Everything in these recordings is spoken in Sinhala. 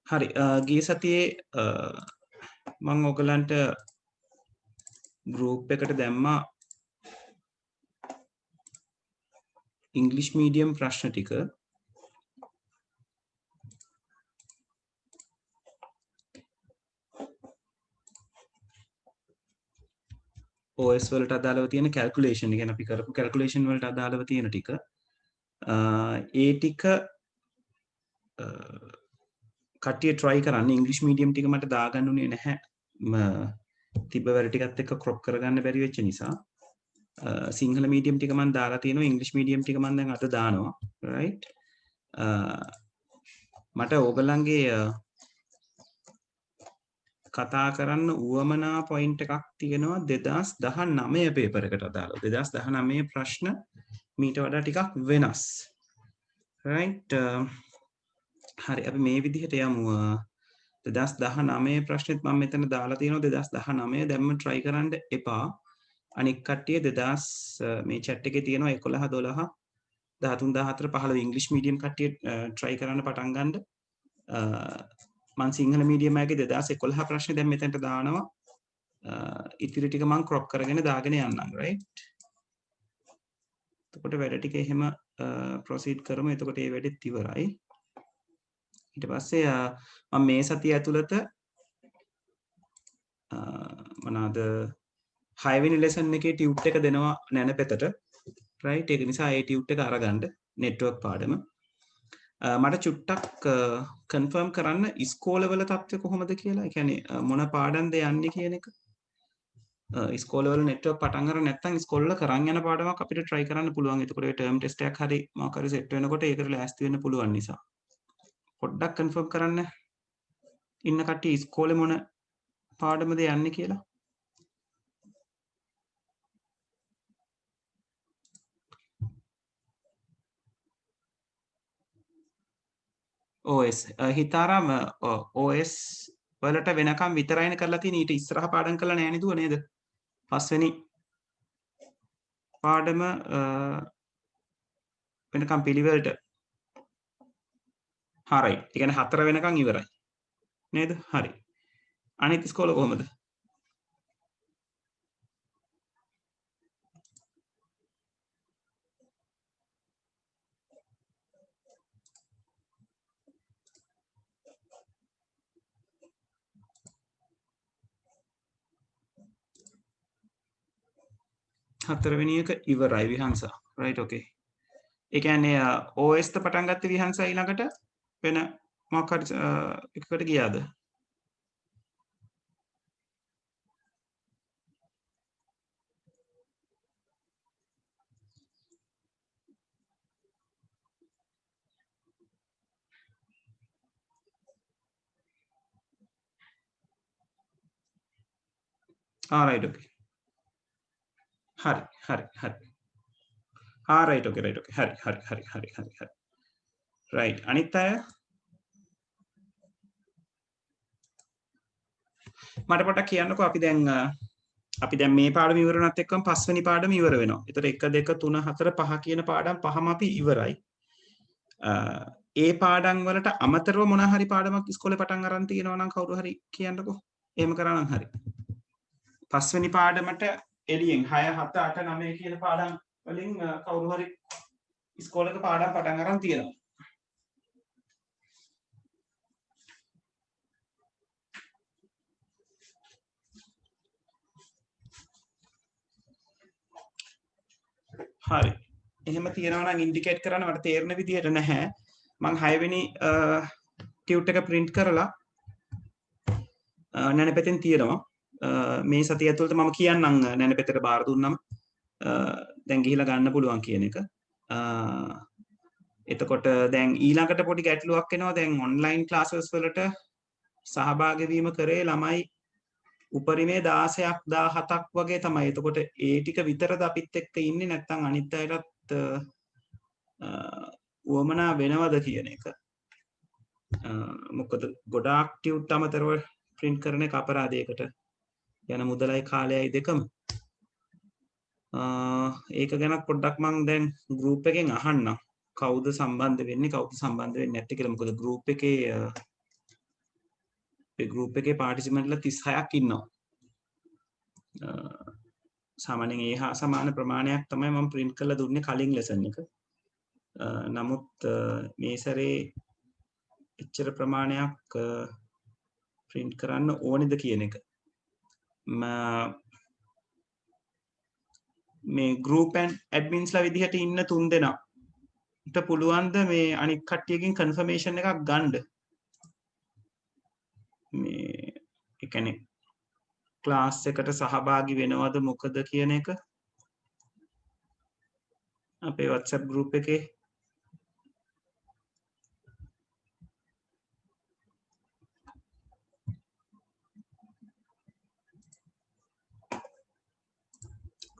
හරි ගිය සතියේ මම ඔයගලන්ට ගෲප් එකට දැම්මා ඉංග්‍රීසි මීඩියම් ප්‍රශ්න ටික. OS වලට අදාළව තියෙන කැල්කියුලේෂන් එක අපි කරපු කැල්කියුලේෂන් වලට අදාළව තියෙන ටික. ඒ ටික කට්ටිය try කරන්න ඉංග්‍රීසි මීඩියම් ටික මට දාගන්න උනේ නැහැ. තිබ්බ වැඩ ටිකත් එක්ක crop කරගන්න බැරි වෙච්ච නිසා. සිංහල මීඩියම් ටික මම දාලා තියෙනවා ඉංග්‍රීසි මීඩියම් ටික මම දැන් අද දානවා right මට ඕගලන්ගේ කතා කරන්න උවමනා පොයින්ට් එකක් තියෙනවා 2019 පේපර් එකට අදාළව 2019 ප්‍රශ්න මීට වඩා ටිකක් වෙනස් right හරි අපි මේ විදිහට යමු 2019 ප්‍රශ්නෙත් මම මෙතන දාලා තියෙනවා 2019 දැම්ම try කරන්න එපා අනික් කට්ටිය 2000 මේ chat එකේ තියෙනවා 11 12 13 14 15 ඉංග්‍රීසි මීඩියම් කට්ටිය try කරන්න පටන් ගන්න මම සිංහල මීඩියම් එකේ 2011 ප්‍රශ්නේ දැන් මෙතනට දානවා ඉතිරි ටික මම crop කරගෙන දාගෙන යන්නම් right එතකොට වැඩ ටික එහෙම proceed කරමු එතකොට මේ වැඩෙත් ඉවරයි ඊට පස්සේ මම මේ සතිය ඇතුළත මොනවාද 6 වෙනි lesson එකේ tute එක දෙනවා නැනපෙතට right ඒක නිසා ඒ tute එක අරගන්න network පාඩම මට චුට්ටක් කන්ෆර්ම් කරන්න ඉස්කෝලවල තත්ත්වය කොහොමද කියලා. ඒ කියන්නේ මොන පාඩම්ද යන්නේ කියන එක. ඉස්කෝලවල නෙට්වර්ක් පටන් ගන්න නැත්නම් ඉස්කෝලවල කරන් යන පාඩමක් අපිට try කරන්න පුළුවන්. එතකොට ඒ ටර්ම් ටෙස්ට් එකක් හරි මොකක් හරි සෙට් වෙනකොට ඒකට ලෑස්ති වෙන්න පුළුවන් නිසා. පොඩ්ඩක් කන්ෆර්ම් කරන්න ඉන්න කට්ටිය ඉස්කෝලේ මොන පාඩමද යන්නේ කියලා. OS හිතාරම් OS වලට වෙනකම් විතරයින කරලා තියෙන ඊට ඉස්සරහ පාඩම් කරලා නැහැ නේද නේද පස්වෙනි පාඩම වෙනකම් පිළිවෙලට හරි ඒ කියන්නේ 4 වෙනකම් ඉවරයි නේද හරි අනිත් ඉස්කෝල කොහමද හතරවෙනි එක ඉවරයි විහංසා right okay ඒ කියන්නේ OS ත පටන් ගත්තේ විහංසා ඊළඟට වෙන මොකක් හරි එකකට ගියාද right okay හරි right okay හරි right අනිත් අය මට පොඩ්ඩක් කියන්නකෝ අපි දැන් මේ පාඩම ඉවර වුණත් එක්කම පස්වෙනි පාඩම ඉවර වෙනවා. ඒතර 1 2 3 4 5 කියන පාඩම් පහම අපි ඉවරයි. ඒ පාඩම් වලට අමතරව මොන හරි පාඩමක් ඉස්කෝලේ පටන් අරන් තියෙනවා නම් කවුරු හරි කියන්නකෝ. එහෙම කරා නම් හරි. පස්වෙනි පාඩමට එළියෙන් 6 7 8 9 කියන පාඩම් වලින් කවුරු හරි ඉස්කෝලේක පාඩම් පටන් අරන් තියෙනවා. හරි. එහෙම තියෙනවා නම් ඉන්ඩිකේට් කරන්න මට තේරෙන විදිහට නැහැ. මම 6 වෙනි ටියුට් එක print කරලා නැනපෙතෙන් තියෙනවා. මේ සතිය ඇතුළත මම කියන්නම් නැනපෙතට බාර දුන්නම දැන් ගිහිලා ගන්න පුළුවන් කියන එක. එතකොට දැන් ඊළඟට පොඩි ගැටලුවක් එනවා දැන් ඔන්ලයින් ක්ලාසස් වලට සහභාගී වීම කරේ ළමයි උපරිමේ 16ක් 17ක් වගේ තමයි. එතකොට ඒ ටික විතරද අපිත් එක්ක ඉන්නේ නැත්නම් අනිත් අයටත් උවමනා වෙනවද කියන එක. මොකද ගොඩාක් ටියුට් අමතරව print කරන එක අපරාධයකට යන මුදලයි කාලයයි දෙකම. ඒක ගැන පොඩ්ඩක් මම දැන් group එකෙන් අහන්නම්. කවුද සම්බන්ධ වෙන්නේ කවුද සම්බන්ධ වෙන්නේ නැත්තේ කියලා. මොකද group එකේ අපේ ගෲප් එකේ පාටිසිපන්ට්ලා 36ක් ඉන්නවා. සාමාන්‍යයෙන් ඒ හා සමාන ප්‍රමාණයක් තමයි මම print කරලා දුන්නේ කලින් lesson එක. නමුත් මේ සැරේ එච්චර ප්‍රමාණයක් print කරන්න ඕනේද කියන එක. මේ group and adminsලා විදිහට ඉන්න 3 දෙනාට පුළුවන්ද මේ අනිත් කට්ටියකින් confirmation එකක් ගන්න? මේ ඒ කියන්නේ ක්ලාස් එකට සහභාගී වෙනවද මොකද කියන එක අපේ WhatsApp group එකේ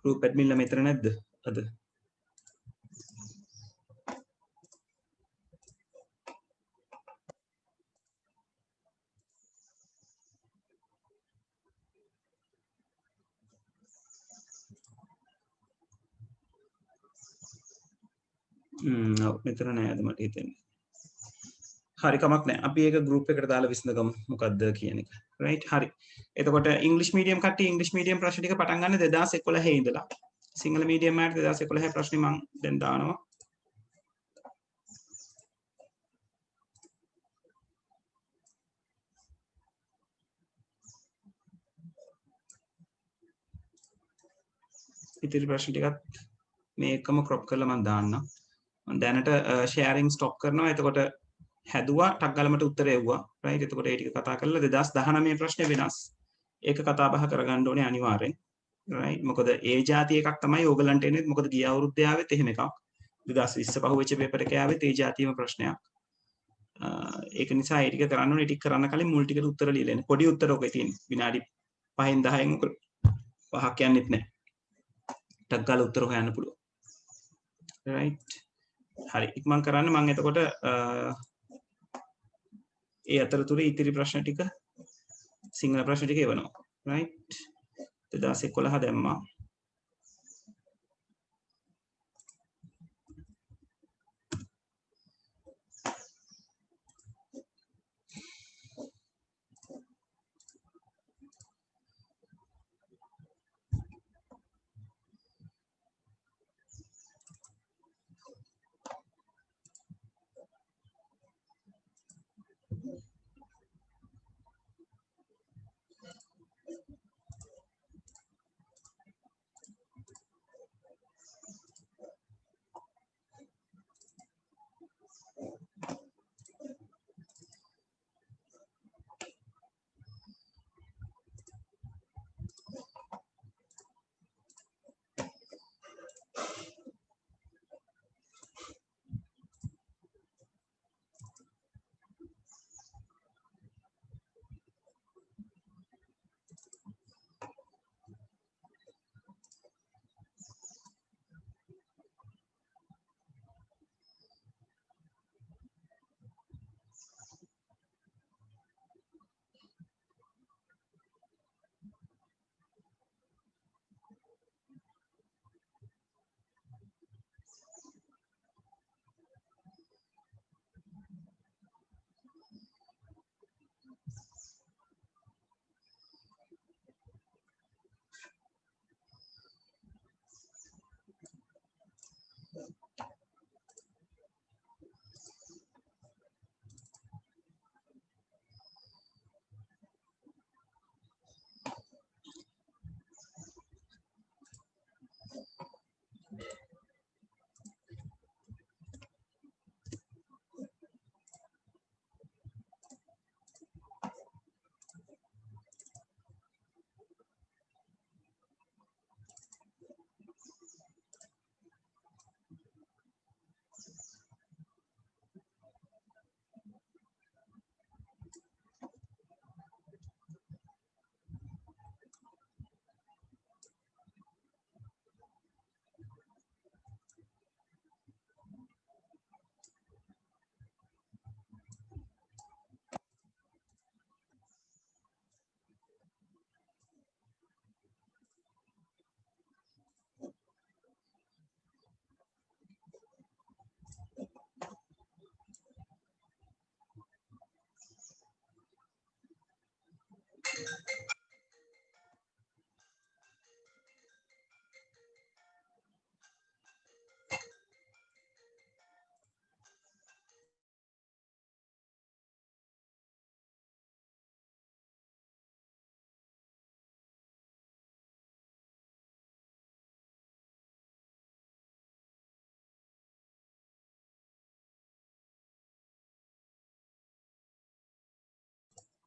group admin ලා මෙතන නැද්ද අද? ඔව් මෙතන නෑද මට හිතෙන්නේ. හරි කමක් නෑ. අපි ඒක group එකට දාලා විසඳගමු මොකද්ද කියන එක. right හරි. එතකොට English medium කට්ටිය English medium ප්‍රශ්න ටික පටන් ගන්න 2011 ඉඳලා. සිංහල medium අයට 2011 ප්‍රශ්නේ මම දැන් දානවා. ඉතිරි ප්‍රශ්න ටිකත් මේකම crop කරලා මම දාන්නම්. මම දැනට sharing stop කරනවා. එතකොට හැදුවා ටක් ගාලා මට උත්තර එව්වා. right එතකොට ඒ ටික කතා කරලා 2019 ප්‍රශ්නේ වෙනස්. ඒක කතා බහ කරගන්න ඕනේ අනිවාර්යෙන්. right මොකද ඒ જાති එකක් තමයි ඕගලන්ට එන්නේ. මොකද ගිය අවුරුද්දේ ආවෙත් එහෙම එකක්. 2020 පහුවෙච්ච පේපර් එකේ ආවෙත් ඒ જાතියම ප්‍රශ්නයක්. ඒක නිසා ඒ ටික කරන්න ඕනේ. ටික කරන්න කලින් මුල් ටිකට උත්තර ලියලා එන්න. පොඩි උත්තර ඔකේ තියෙන. විනාඩි 5න් 10න් ඔක පහක් යන්නෙත් නැහැ. ටක් ගාලා උත්තර හොයන්න පුළුවන්. right හරි ඉක්මන් කරන්න මම එතකොට ඒ අතරතුරේ ඉතිරි ප්‍රශ්න ටික සිංහල ප්‍රශ්න ටික එවනවා right 2011 දැම්මා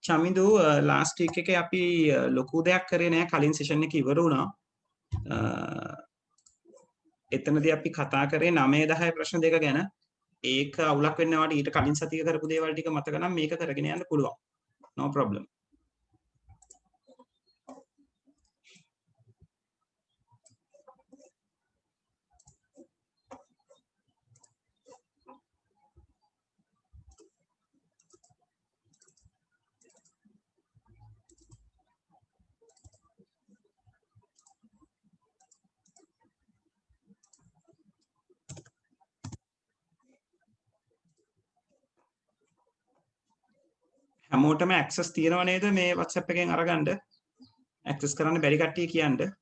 චමිදු ලාස්ට් වීක් එකේ අපි ලොකු දෙයක් කරේ නෑ කලින් සෙෂන් එක ඉවර වුණා. එතනදී අපි කතා කරේ 9 10 ප්‍රශ්න දෙක ගැන. ඒක අවුලක් වෙන්න වාට ඊට කලින් සතිය කරපු දේවල් ටික මතක නම් මේක කරගෙන යන්න පුළුවන්. no problem. හැමෝටම ඇක්සස් තියෙනව නේද මේ WhatsApp එකෙන් අරගන්න? ඇක්සස් කරන්න බැරි කට්ටිය කියන්න.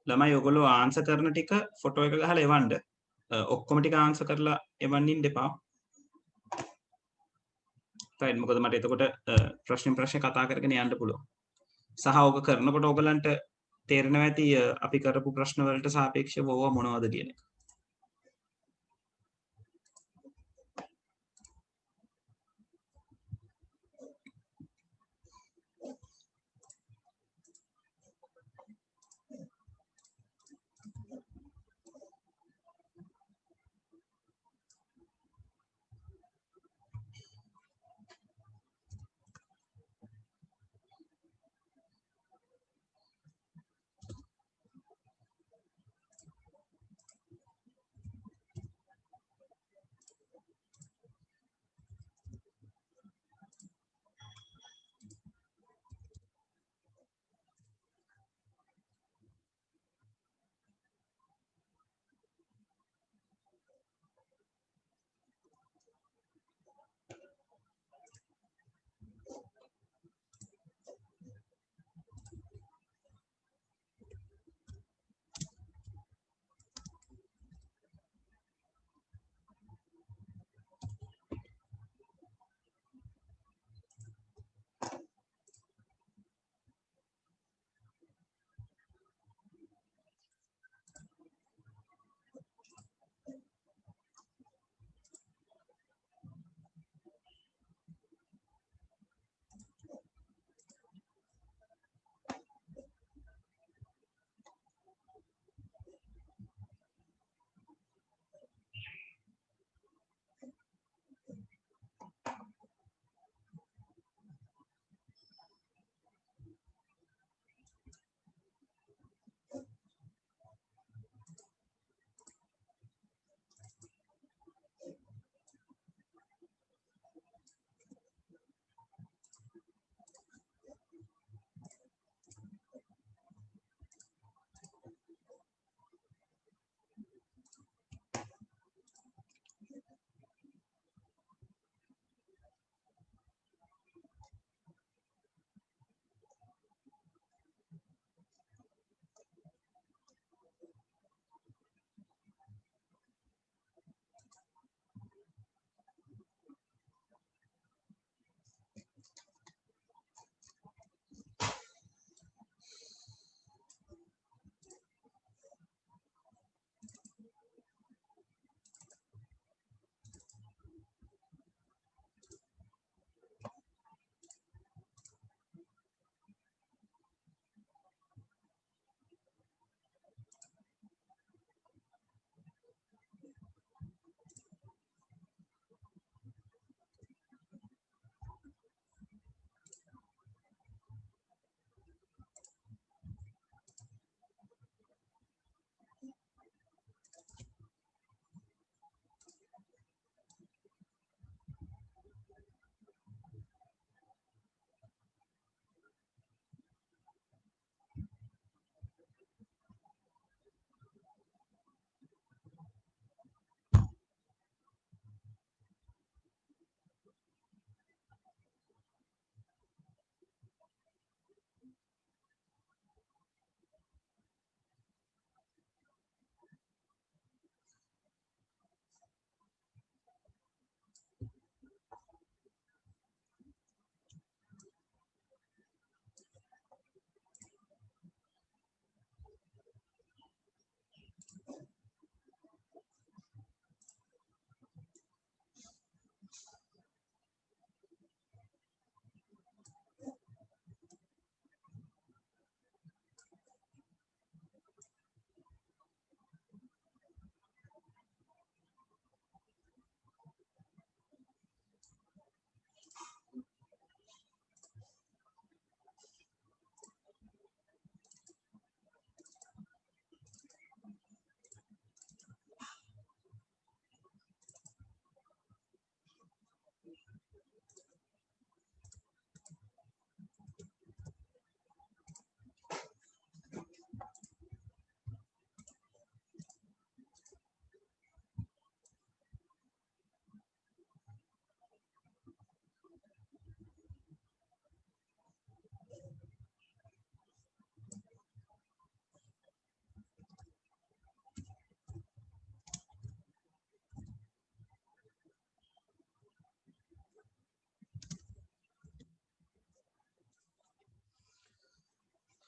ළමයි ඔයගොල්ලෝ ආන්සර් කරන ටික ෆොටෝ එක ගහලා එවන්න. ඔක්කොම ටික ආන්සර් කරලා එවන්න එපා. right මොකද මට එතකොට ප්‍රශ්න කතා කරගෙන යන්න පුළුවන්. සහ ඔබ කරනකොට ඔයගලන්ට තේරෙනවා ඇති අපි කරපු ප්‍රශ්න වලට සාපේක්ෂව ඕවා මොනවද කියන එක.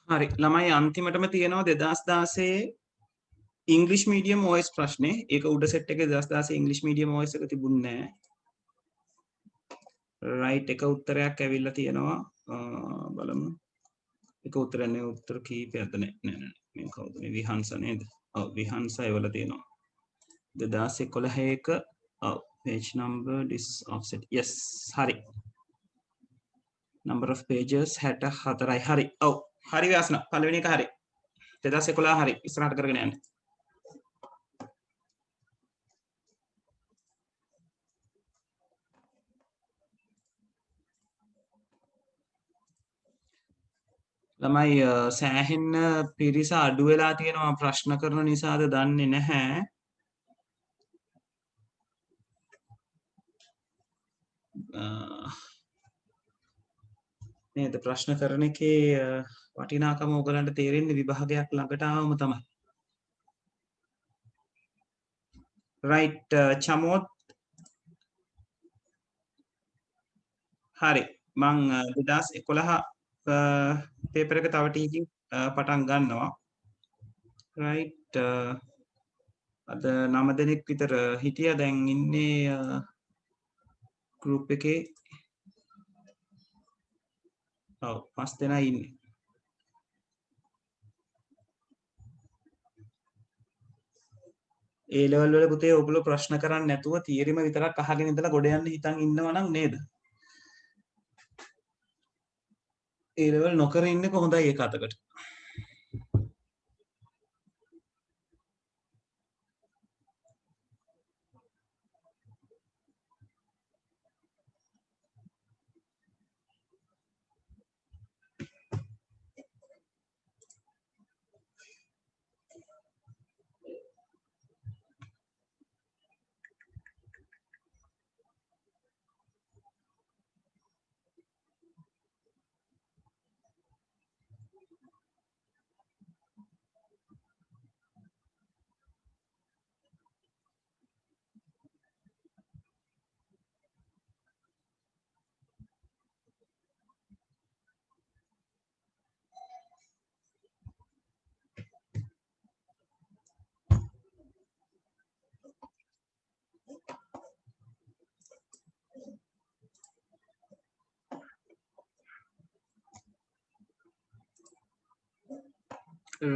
හරි ළමයි අන්තිමටම තියෙනවා 2016 ඉංග්‍රීසි මීඩියම් OS ප්‍රශ්නේ. ඒක උඩ සෙට් එකේ 2016 ඉංග්‍රීසි මීඩියම් OS එක තිබුණේ නැහැ. රයිට් එක උත්තරයක් ඇවිල්ලා තියෙනවා. බලමු. එක උත්තරයක් නේ උත්තර කීපයක්ද නෑ මේ කවුද මේ විහංස නේද? ඔව් විහංස එවල තියෙනවා. 2011 එක ඔව් page number this offset yes හරි. number of pages 64යි හරි. ඔව් හරි ව්‍යාසන පළවෙනි එක හරි. 2011 හරි ඉස්සරහට කරගෙන යන්න. ළමයි සෑහෙන්න පිරිස අඩු වෙලා තියෙනවා ප්‍රශ්න කරන නිසාද දන්නේ නැහැ. නේද ප්‍රශ්න කරන එකේ වටිනාකම ඔයගලන්ට තේරෙන්නේ විභාගයක් ළඟට ආවම තමයි. right චමෝත් හරි මං 2011 පේපර් එක තව ටිකකින් පටන් ගන්නවා. right අද 9 දෙනෙක් විතර හිටියා දැන් ඉන්නේ group එකේ ඔව් 5 දෙනා ඉන්නේ. ඒ ලෙවල් වල පුතේ ඔයගොල්ලෝ ප්‍රශ්න කරන්නේ නැතුව තියරිම විතරක් අහගෙන ඉඳලා ගොඩ යන්න හිතන් ඉන්නවා නම් නේද? ඒ ලෙවල් නොකර ඉන්නක හොඳයි ඒක අතකට.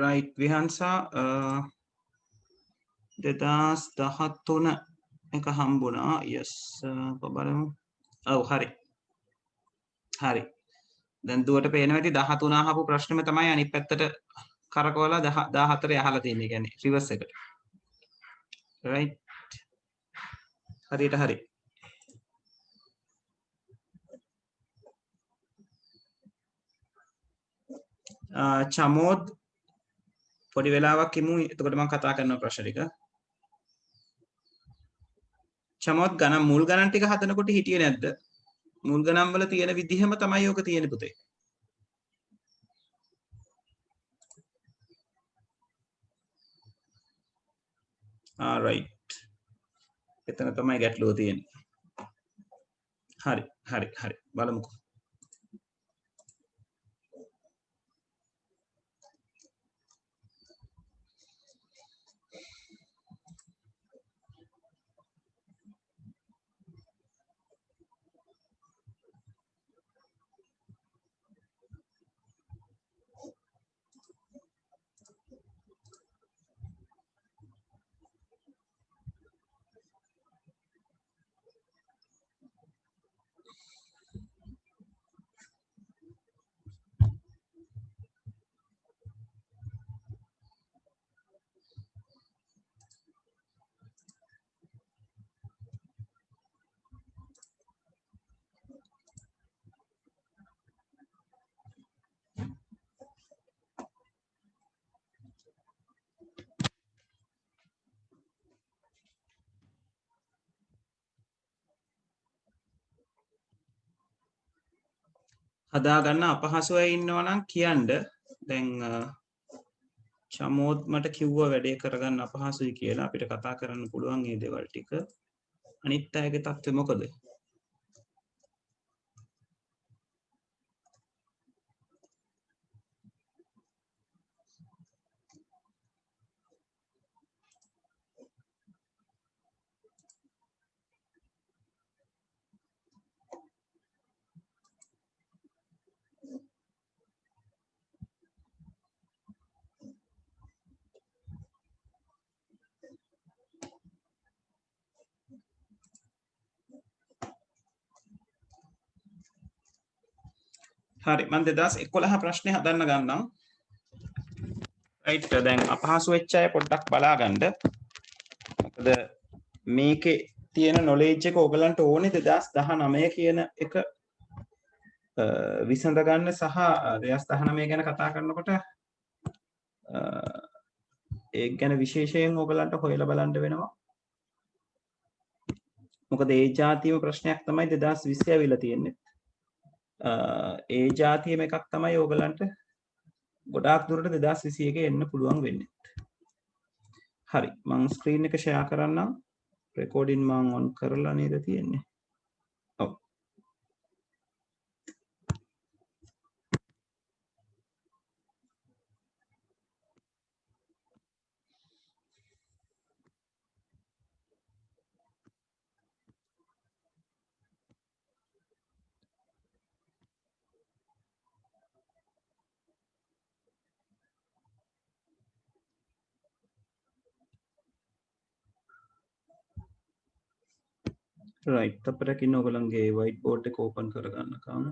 right විහංසා 2013 එක හම්බුණා yes බලමු. ඔව් හරි. හරි. දැන් දුවට පේනවා ඇති 13 අහපු ප්‍රශ්නෙම තමයි අනිත් පැත්තට කරකවලා 14 අහලා තියෙන්නේ. කියන්නේ රිවර්ස් එකට. right හරියට හරි. චමෝද් පොඩි වෙලාවක් ඉමු. එතකොට මම කතා කරන ප්‍රශ්න ටික. චමෝද් ගණන් මුල් ගණන් ටික හදනකොට හිටියේ නැද්ද? මුල් ගණන් වල තියෙන විදිහම තමයි ඕක තියෙන්නේ පුතේ. right. එතන තමයි ගැටලුව තියෙන්නේ. හරි හරි හරි බලමුකෝ. හදාගන්න අපහසුයි ඉන්නවා නම් කියන්න. දැන් චමෝත් මට කිව්වා වැඩේ කරගන්න අපහසුයි කියලා. අපිට කතා කරන්න පුළුවන් මේ දේවල් ටික. අනිත් අයගේ තත්ත්වය මොකද? හරි මම 2011 ප්‍රශ්නේ හදන්න ගන්නම්. right දැන් අපහසු වෙච්ච අය පොඩ්ඩක් බලා ගන්න. මොකද මේකේ තියෙන knowledge එක ඕගලන්ට ඕනේ 2019 කියන එක විසඳ ගන්න සහ 2019 ගැන කතා කරනකොට ඒක ගැන විශේෂයෙන් ඕගලන්ට හොයලා බලන්න වෙනවා. මොකද ඒ જાතියම ප්‍රශ්නයක් තමයි 2020 ඇවිල්ලා තියෙන්නේ. ඒ જાතියම එකක් තමයි ඕගලන්ට ගොඩාක් දුරට 2021 එන්න පුළුවන් වෙන්නේ. හරි මම ස්ක්‍රීන් එක ෂෙයා කරන්නම්. රෙකෝඩින් මම ඔන් කරලා නේද තියෙන්නේ. ඔව්. right අපිට ඉන්න ඕගලන්ගේ white board එක open කරගන්නකම්.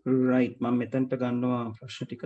right මම මෙතනට ගන්නවා ප්‍රශ්න ටික.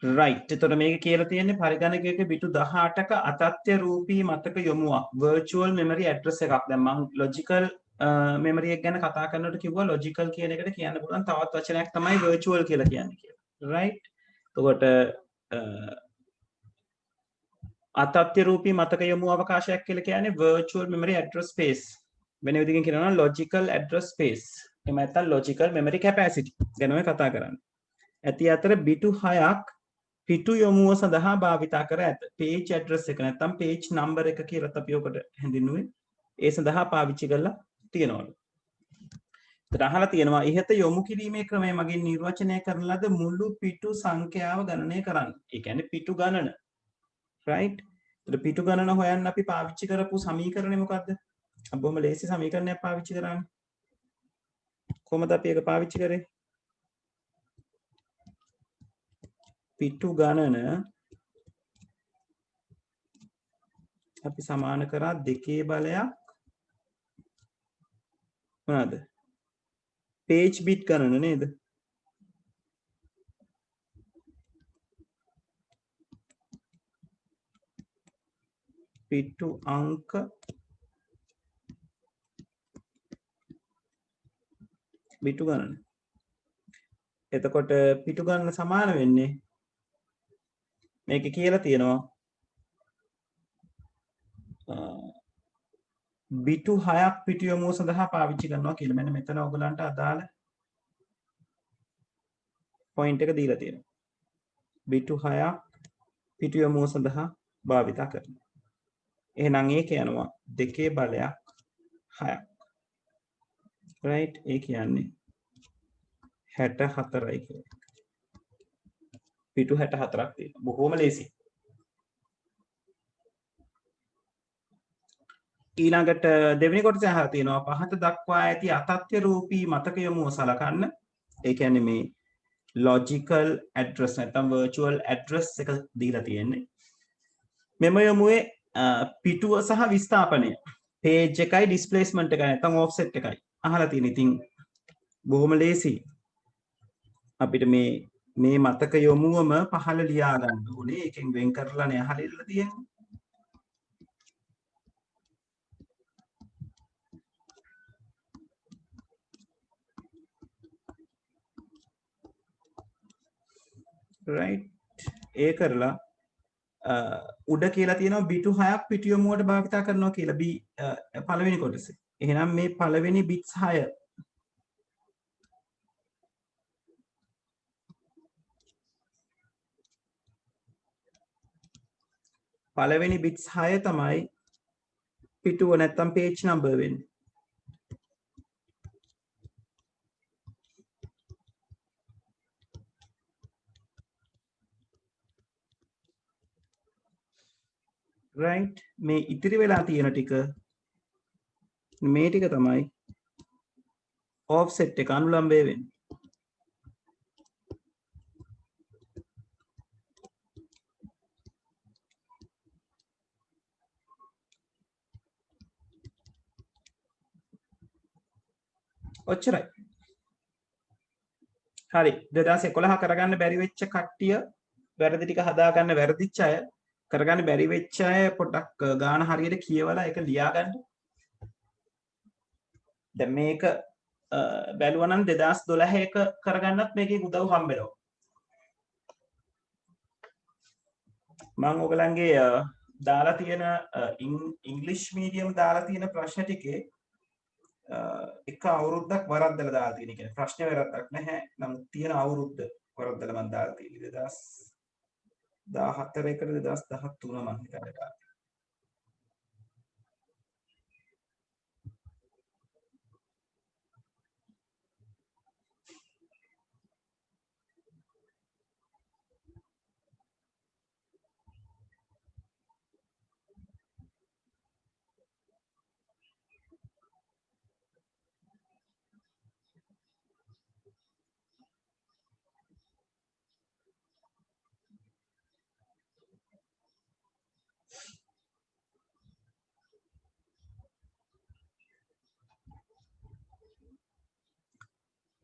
right එතකොට මේක කියලා තියෙන්නේ පරිගණකයක බිටු 18ක අතත්‍ය රූපී මතක යොමුවක් virtual memory address එකක්. දැන් මම logical memory එක ගැන කතා කරනකොට කිව්වා logical කියන එකට කියන්න පුළුවන් තවත් වචනයක් තමයි virtual කියලා කියන්නේ කියලා. right එතකොට අතත්‍ය රූපී මතක යොමු අවකාශයක් කියලා කියන්නේ virtual memory address space. වෙන විදිහකින් කියනවා නම් logical address space. එහෙම නැත්නම් logical memory capacity ගැන ඔය කතා කරන්නේ. ඇති අතර බිටු 6ක් පිටු යොමුව සඳහා භාවිතා කර ඇත. page address එක නැත්නම් page number එක කියලා අපි ඔකට හැඳින්වුවේ. ඒ සඳහා පාවිච්චි කරලා තියෙනවලු. ඒත් අහලා තියෙනවා ඉහත යොමු කිරීමේ ක්‍රමය මගින් නිර්වචනය කරන ලද මුළු පිටු සංඛ්‍යාව ගණනය කරන්න. ඒ කියන්නේ පිටු ගණන. right? ඒත් පිටු ගණන හොයන්න අපි පාවිච්චි කරපු සමීකරණය මොකද්ද? අපි බොහොම ලේසි සමීකරණයක් පාවිච්චි කරානේ. කොහොමද අපි ඒක පාවිච්චි කරේ? පිටු ගණන අපි සමාන කරා 2 බලයක් මොනවාද? page bit ගණන නේද? පිටු අංක පිටු ගණන. එතකොට පිටු ගණන සමාන වෙන්නේ මේකේ කියලා තියෙනවා බිටු 6ක් පිටු යොමුව සඳහා පාවිච්චි කරනවා කියලා. මෙන්න මෙතන ඔයගලන්ට අදාළ පොයින්ට් එක දීලා තියෙනවා. බිටු 6ක් පිටු යොමුව සඳහා භාවිත කරනවා. එහෙනම් ඒක යනවා 2 බලයක් 6ක්. right? ඒ කියන්නේ 64යි කියලා. පිටු 64ක් තියෙනවා. බොහොම ලේසි. ඊළඟට දෙවෙනි කොටස අහලා තියෙනවා පහත දක්වා ඇති අතත්‍ය රූපී මතක යොමුව සලකන්න. ඒ කියන්නේ මේ logical address නැත්නම් virtual address එක දීලා තියෙන්නේ. මෙම යොමුවේ පිටුව සහ විස්ථාපනය page එකයි displacement එකයි නැත්නම් offset එකයි අහලා තියෙන. ඉතින් බොහොම ලේසි. අපිට මේ මතක යොමුවම පහළ ලියා ගන්න ඕනේ. ඒකෙන් වෙන් කරලානේ අහලා ඉල්ල තියෙන්නේ. right? ඒ කරලා උඩ කියලා තියෙනවා බිටු 6ක් පිටු යොමුවට භාවිත කරනවා කියලා පළවෙනි කොටසේ. එහෙනම් මේ පළවෙනි බිට්ස් 6 පළවෙනි බිට්ස් 6 තමයි පිටුව නැත්තම් page number වෙන්නේ. right? මේ ඉතිරි වෙලා තියෙන ටික මේ ටික තමයි offset එක අනුලම්බය වෙන්නේ. ඔච්චරයි. හරි 2011 කරගන්න බැරි වෙච්ච කට්ටිය වැරදි ටික හදාගන්න වැරදිච්ච අය කරගන්න බැරි වෙච්ච අය පොඩ්ඩක් ගාන හරියට කියවලා ඒක ලියාගන්න. දැන් මේක බැලුවා නම් 2012 එක කරගන්නත් මේකේ උදව් හම්බෙනවා. මම ඔයගලන්ගේ දාලා තියෙන ඉංග්‍රීසි මීඩියම් දාලා තියෙන ප්‍රශ්න ටිකේ එක අවුරුද්දක් වරද්දලා දාලා තියෙන. කියන්නේ ප්‍රශ්නේ වැරද්දක් නැහැ. නම් තියෙන අවුරුද්ද වරද්දලා මම දාලා තියෙන්නේ 2014 එකට 2013 මම හිතන්නේ.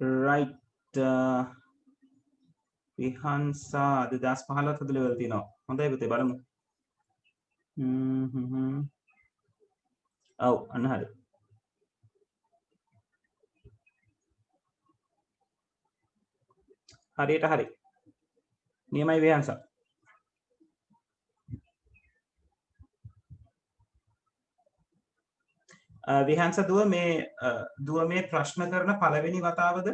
right විහංසා 2015 හදලා ඉවර තියෙනවා. හොඳයි පුතේ බලමු. ඔව් අන්න හරි. හරියට හරි. නියමයි විහංසා. විහංස දුව මේ ප්‍රශ්න කරන පළවෙනි වතාවද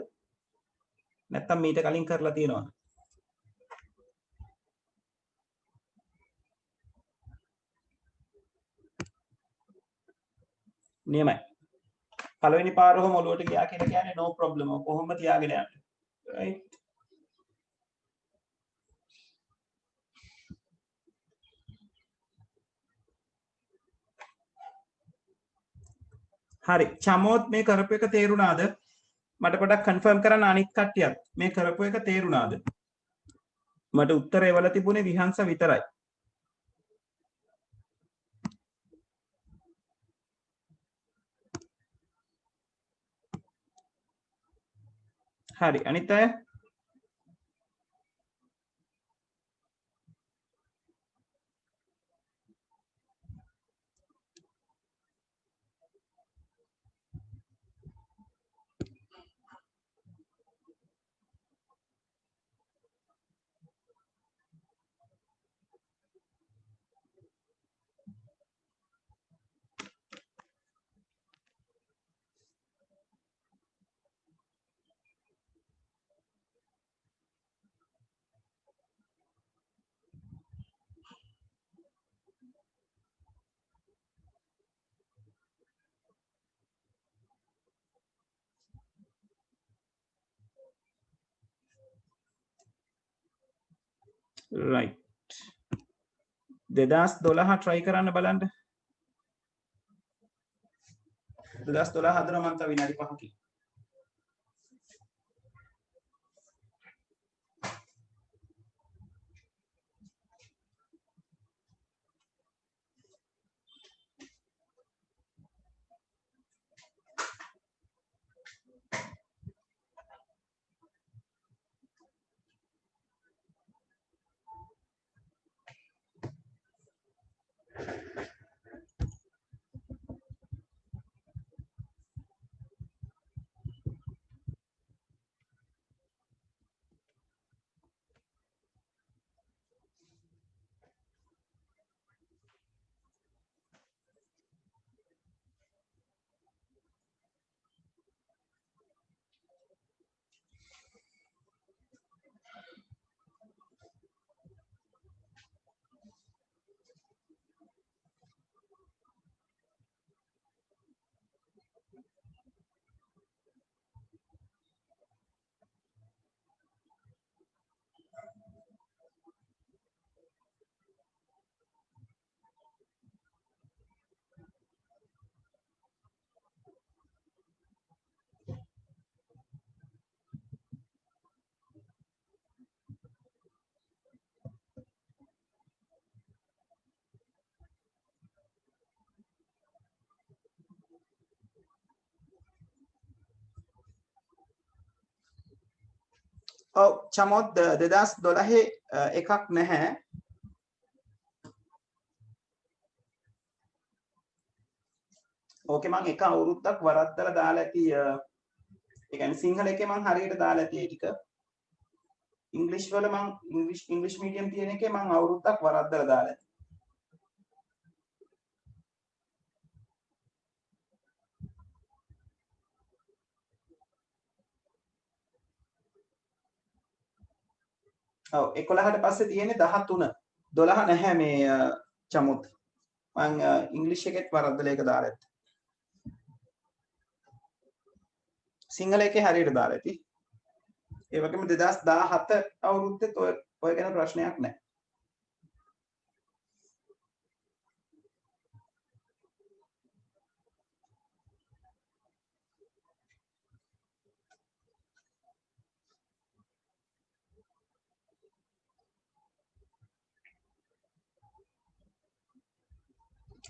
නැත්තම් මීට කලින් කරලා තියෙනවද? නියමයි. පළවෙනි පාර ඔහොම ඔලුවට ගියා කියලා කියන්නේ no problem. කොහොම තියාගෙන යන්න. right? හරි. චමෝත් මේ කරපු එක තේරුණාද? මට පොඩක් කන්ෆර්ම් කරන්න අනිත් කට්ටියත් මේ කරපු එක තේරුණාද? මට උත්තරය වල තිබුණේ විහංස විතරයි. හරි අනිත් අය right 2012 try කරන්න බලන්න 2012 හදනවා මම තව විනාඩි 5කින් ඔව් චමොත් 2012 එකක් නැහැ ඕකේ මම එක අවුරුද්දක් වරද්දලා දාලා ඇති ඒ කියන්නේ සිංහල එකේ මම හරියට දාලා ඇති ඒ ටික ඉංග්‍රීසි වල මම ඉංග්‍රීසි මීඩියම් තියෙන එකේ මම අවුරුද්දක් වරද්දලා දාලා ඇති ඔව් 11ට පස්සේ තියෙන්නේ 13 12 නැහැ මේ චමුත් මම ඉංග්‍රීසි එකෙත් වරද්දලා ඒක දාලා ඇති සිංහල එකේ හරියට දාලා ඇති ඒ වගේම 2017 අවුරුද්දෙත් ඔය ගැන ප්‍රශ්නයක් නැහැ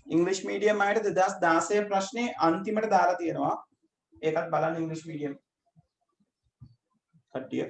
ඉංග්‍රීසි මීඩියම් අයට 2016 ප්‍රශ්නේ අන්තිමට දාලා තියෙනවා ඒකත් බලන්න ඉංග්‍රීසි මීඩියම් කට්ටිය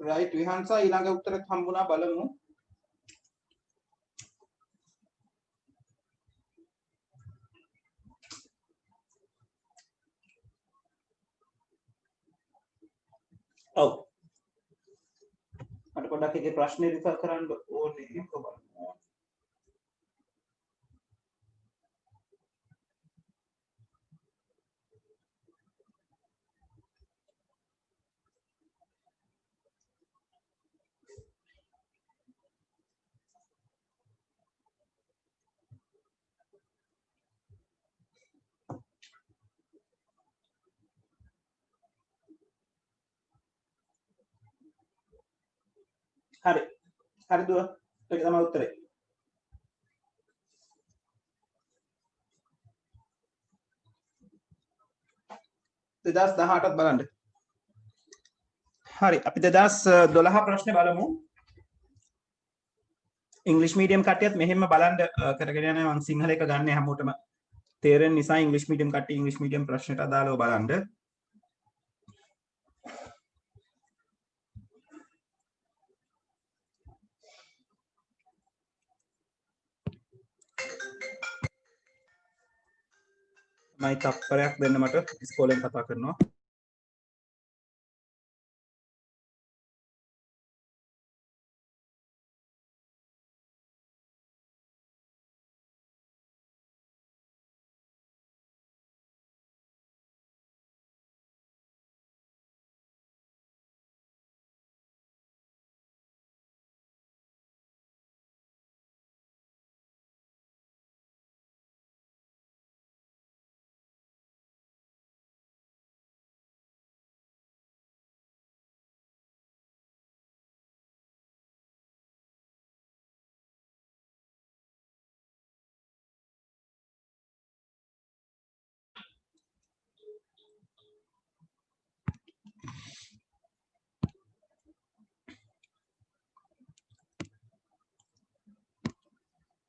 right විහංසා ඊළඟ උත්තරෙත් හම්බුණා බලමු. ඔව් මට පොඩ්ඩක් ඒකේ ප්‍රශ්නේ රිෆර් කරන්න ඕනේ කොහොමද? හරි හරි දුව ඒක තමයි උත්තරේ. දෙදස් 18ත් බලන්න. හරි අපි 2012 ප්‍රශ්නේ බලමු. ඉංග්‍රීසි මීඩියම් කට්ටියත් මෙහෙම බලන්න කරගෙන යනවා. මම සිංහල එක ගන්න හැමෝටම තේරෙන නිසා ඉංග්‍රීසි මීඩියම් කට්ටිය ඉංග්‍රීසි මීඩියම් ප්‍රශ්නට අදාළව බලන්න. මයි තප්පරයක් දෙන්න මට ඉස්කෝලෙන් කතා කරනවා.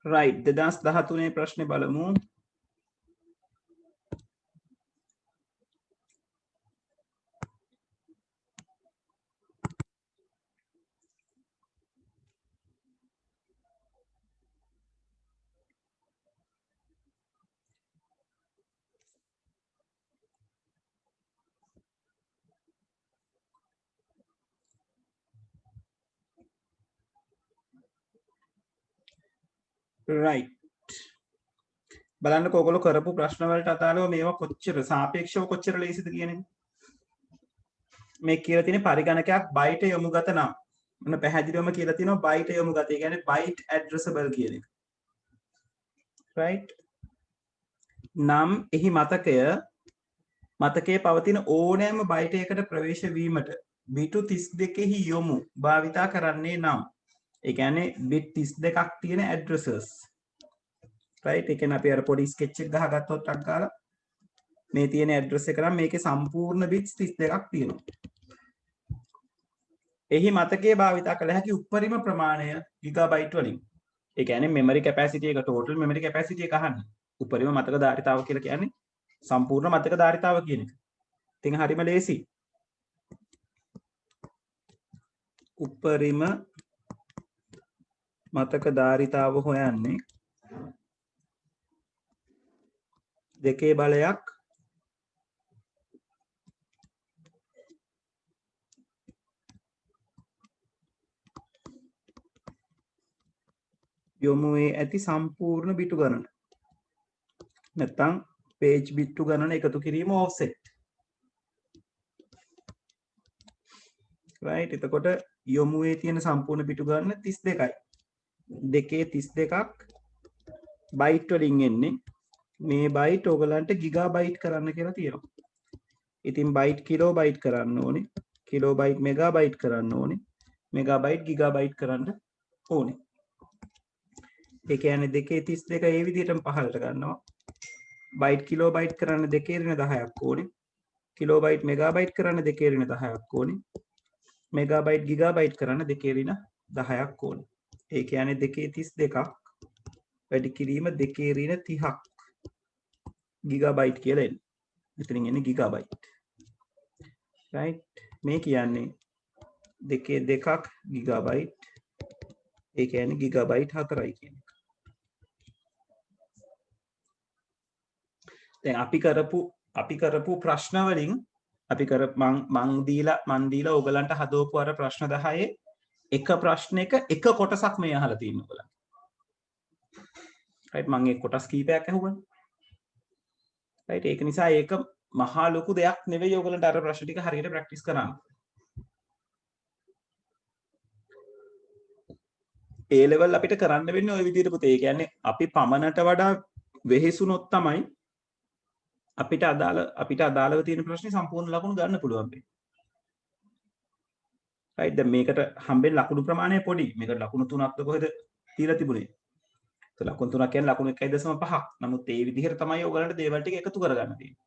right 2013 ප්‍රශ්නේ බලමු. right බලන්නකො ඔයගොල්ලෝ කරපු ප්‍රශ්න වලට අදාළව මේවා කොච්චර සාපේක්ෂව කොච්චර ලේසිද කියන එක. මේ කියලා තියෙන පරිගණකයක් බයිට් යොමුගත නම් මොන පැහැදිලිවම කියලා තියෙනවා බයිට් යොමුගත. ඒ කියන්නේ බයිට් ඇඩ්‍රසබල් කියන එක. right නම් එහි මතකයේ පවතින ඕනෑම බයිට් එකකට ප්‍රවේශ වීමට බිට් 32 යොමු භාවිතා කරන්නේ නම් ඒ කියන්නේ බිට් 32ක් තියෙන ඇඩ්‍රසස්. right ඒ කියන්නේ අපි අර පොඩි ස්කෙච් එක ගහගත්තොත් ටක් ගාලා මේ තියෙන ඇඩ්‍රස් එක නම් මේකේ සම්පූර්ණ බිට්ස් 32ක් තියෙනවා. එහි මතකයේ භාවිතා කළ හැකි උපරිම ප්‍රමාණය ගිගාබයිට් වලින්. ඒ කියන්නේ මෙමරි කැපැසිටි එක ටෝටල් මෙමරි කැපැසිටි එක අහන්නේ. උපරිම මතක ධාරිතාව කියලා කියන්නේ සම්පූර්ණ මතක ධාරිතාව කියන එක. ඉතින් හරිම ලේසි. උපරිම මතක ධාරිතාව හොයන්නේ දෙකේ බලයක් යොමුවේ ඇති සම්පූර්ණ බිටු ගණන. නැත්නම් page බිට්ටු ගණන එකතු කිරීම offset. right එතකොට යොමුවේ තියෙන සම්පූර්ණ බිටු ගණන 32යි. දෙකේ 32ක් බයිට් වලින් එන්නේ. මේ බයිට් ඔයගලන්ට ගිගාබයිට් කරන්න කියලා තියෙනවා. ඉතින් බයිට් කිලෝබයිට් කරන්න ඕනේ. කිලෝබයිට් මෙගාබයිට් කරන්න ඕනේ. මෙගාබයිට් ගිගාබයිට් කරන්න ඕනේ. ඒ කියන්නේ දෙකේ 32 ඒ විදිහටම පහළට ගන්නවා. බයිට් කිලෝබයිට් කරන්න 2/10ක් ඕනේ. කිලෝබයිට් මෙගාබයිට් කරන්න 2/10ක් ඕනේ. මෙගාබයිට් ගිගාබයිට් කරන්න 2/10ක් ඕනේ. ඒ කියන්නේ දෙකේ 32ක් වැඩි කිරීම 2/30ක් ගිගාබයිට් කියලා එන්නේ. මෙතනින් එන්නේ ගිගාබයිට්. right මේ කියන්නේ දෙකේ දෙකක් ගිගාබයිට් ඒ කියන්නේ ගිගාබයිට් 4යි කියන එක. දැන් අපි කරපු ප්‍රශ්න වලින් අපි කර මං දීලා ඔයගලන්ට හදවපු අර ප්‍රශ්න 10 එක ප්‍රශ්නයක එක කොටසක් මේ අහලා තියෙනවා ඔයගලන්. රයිට් මං ඒ කොටස් කීපයක් අහුවනේ. රයිට් ඒක නිසා ඒක මහා ලොකු දෙයක් නෙවෙයි ඔයගලන්ට අර ප්‍රශ්න ටික හරියට ප්‍රැක්ටිස් කරන්න. ඒ ලෙවල් අපිට කරන්න වෙන්නේ ওই විදිහට පුතේ. ඒ කියන්නේ අපි පමණට වඩා වෙහෙසුනොත් තමයි අපිට අදාළව තියෙන ප්‍රශ්නේ සම්පූර්ණ ලකුණු ගන්න පුළුවන් වෙන්නේ. රයිට් දැන් මේකට හම්බෙන ලකුණු ප්‍රමාණය පොඩි. මේකට ලකුණු 3ක්ද කොහෙද තියලා තිබුණේ? તો ලකුණු 3ක් කියන්නේ ලකුණු 1.5ක්. නමුත් ඒ විදිහට තමයි ඔයගලන්ට දේවල් ටික එකතු කරගන්න තියෙන්නේ.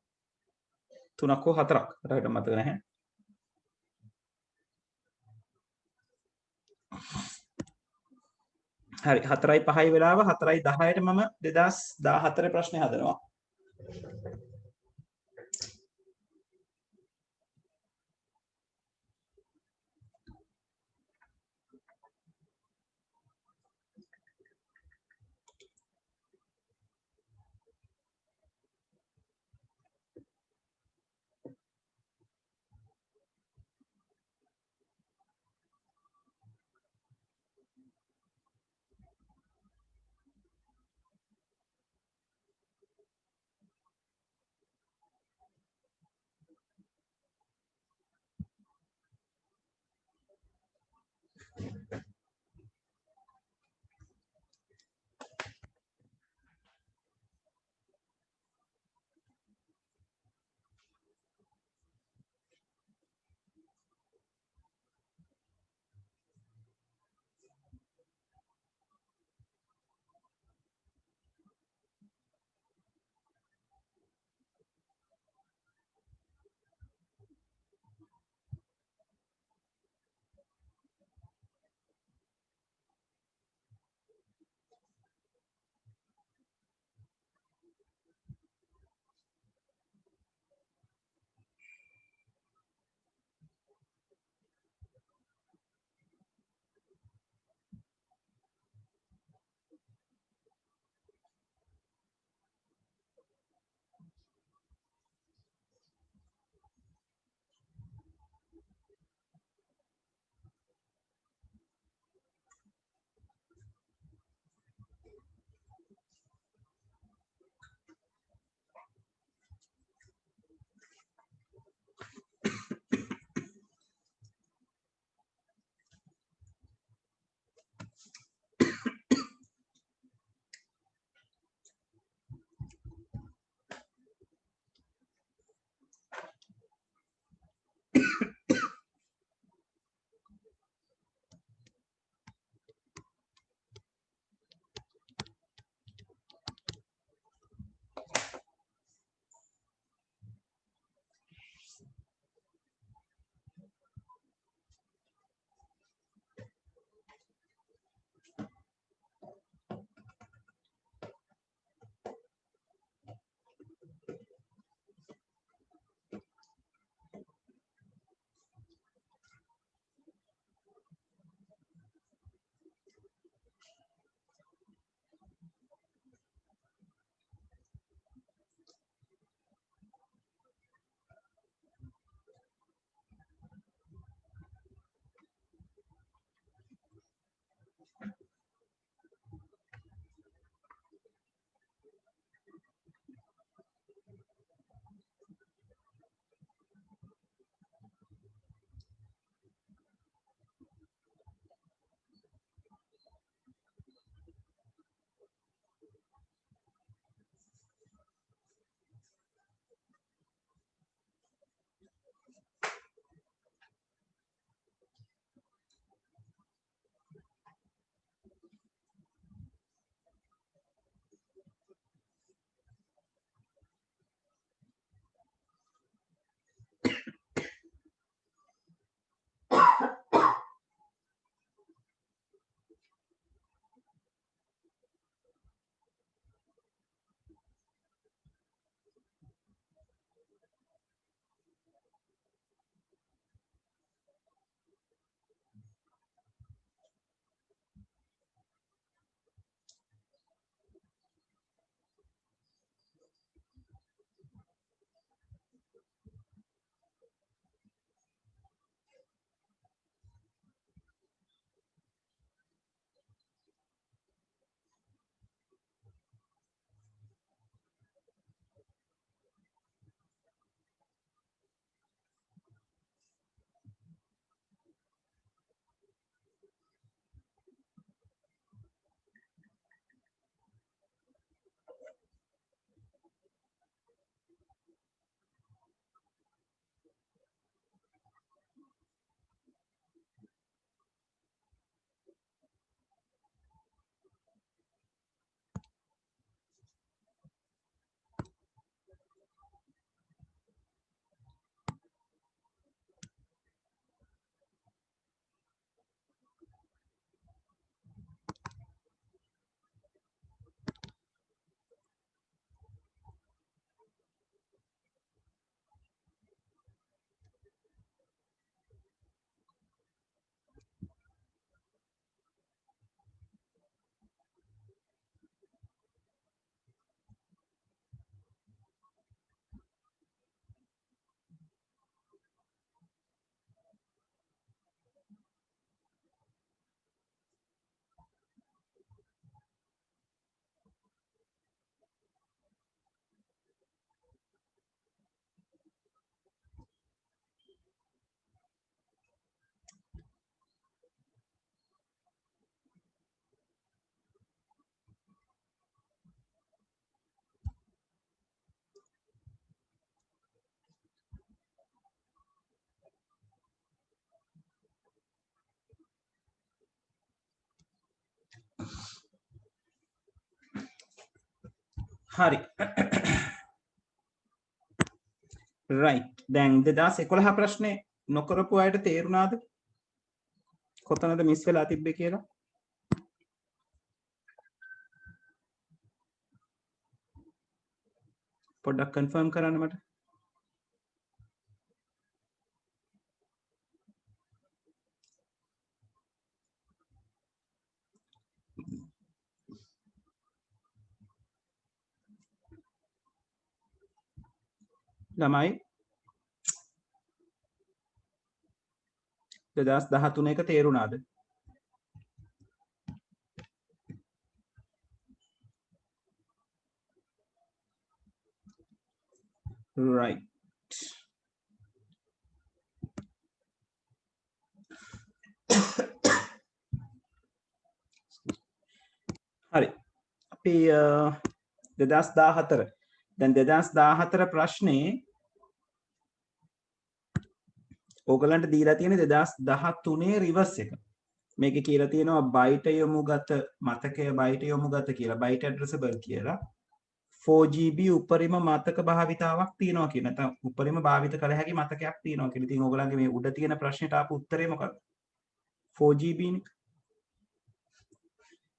3ක් හෝ 4ක්. රයිට් මතක නැහැ. හරි 4යි 5යි වෙලාව 4යි 10ට මම 2014 ප්‍රශ්නේ හදනවා. හරි. right. දැන් 2011 ප්‍රශ්නේ නොකරපු අයට තේරුණාද? කොතනද මිස් වෙලා තිබ්බේ කියලා? පොඩ්ඩක් කන්ෆර්ම් කරන්න මට. ළමයි 2013 එක තේරුණාද? right. හරි. අපි 2014 දැන් 2014 ප්‍රශ්නේ ඕගලන්ට දීලා තියෙන 2013 රිවර්ස් එක. මේකේ කියලා තියෙනවා බයිට් යොමුගත මතකය බයිට් යොමුගත කියලා බයිට් ඇඩ්‍රසබල් කියලා 4GB උපරිම මතක භාවිතාවක් තියෙනවා කියන නැත්නම් උපරිම භාවිත කළ හැකි මතකයක් තියෙනවා කියලා. ඉතින් ඕගලන්ගේ මේ උඩ තියෙන ප්‍රශ්නෙට ආපු උත්තරේ මොකක්ද? 4GB නේ.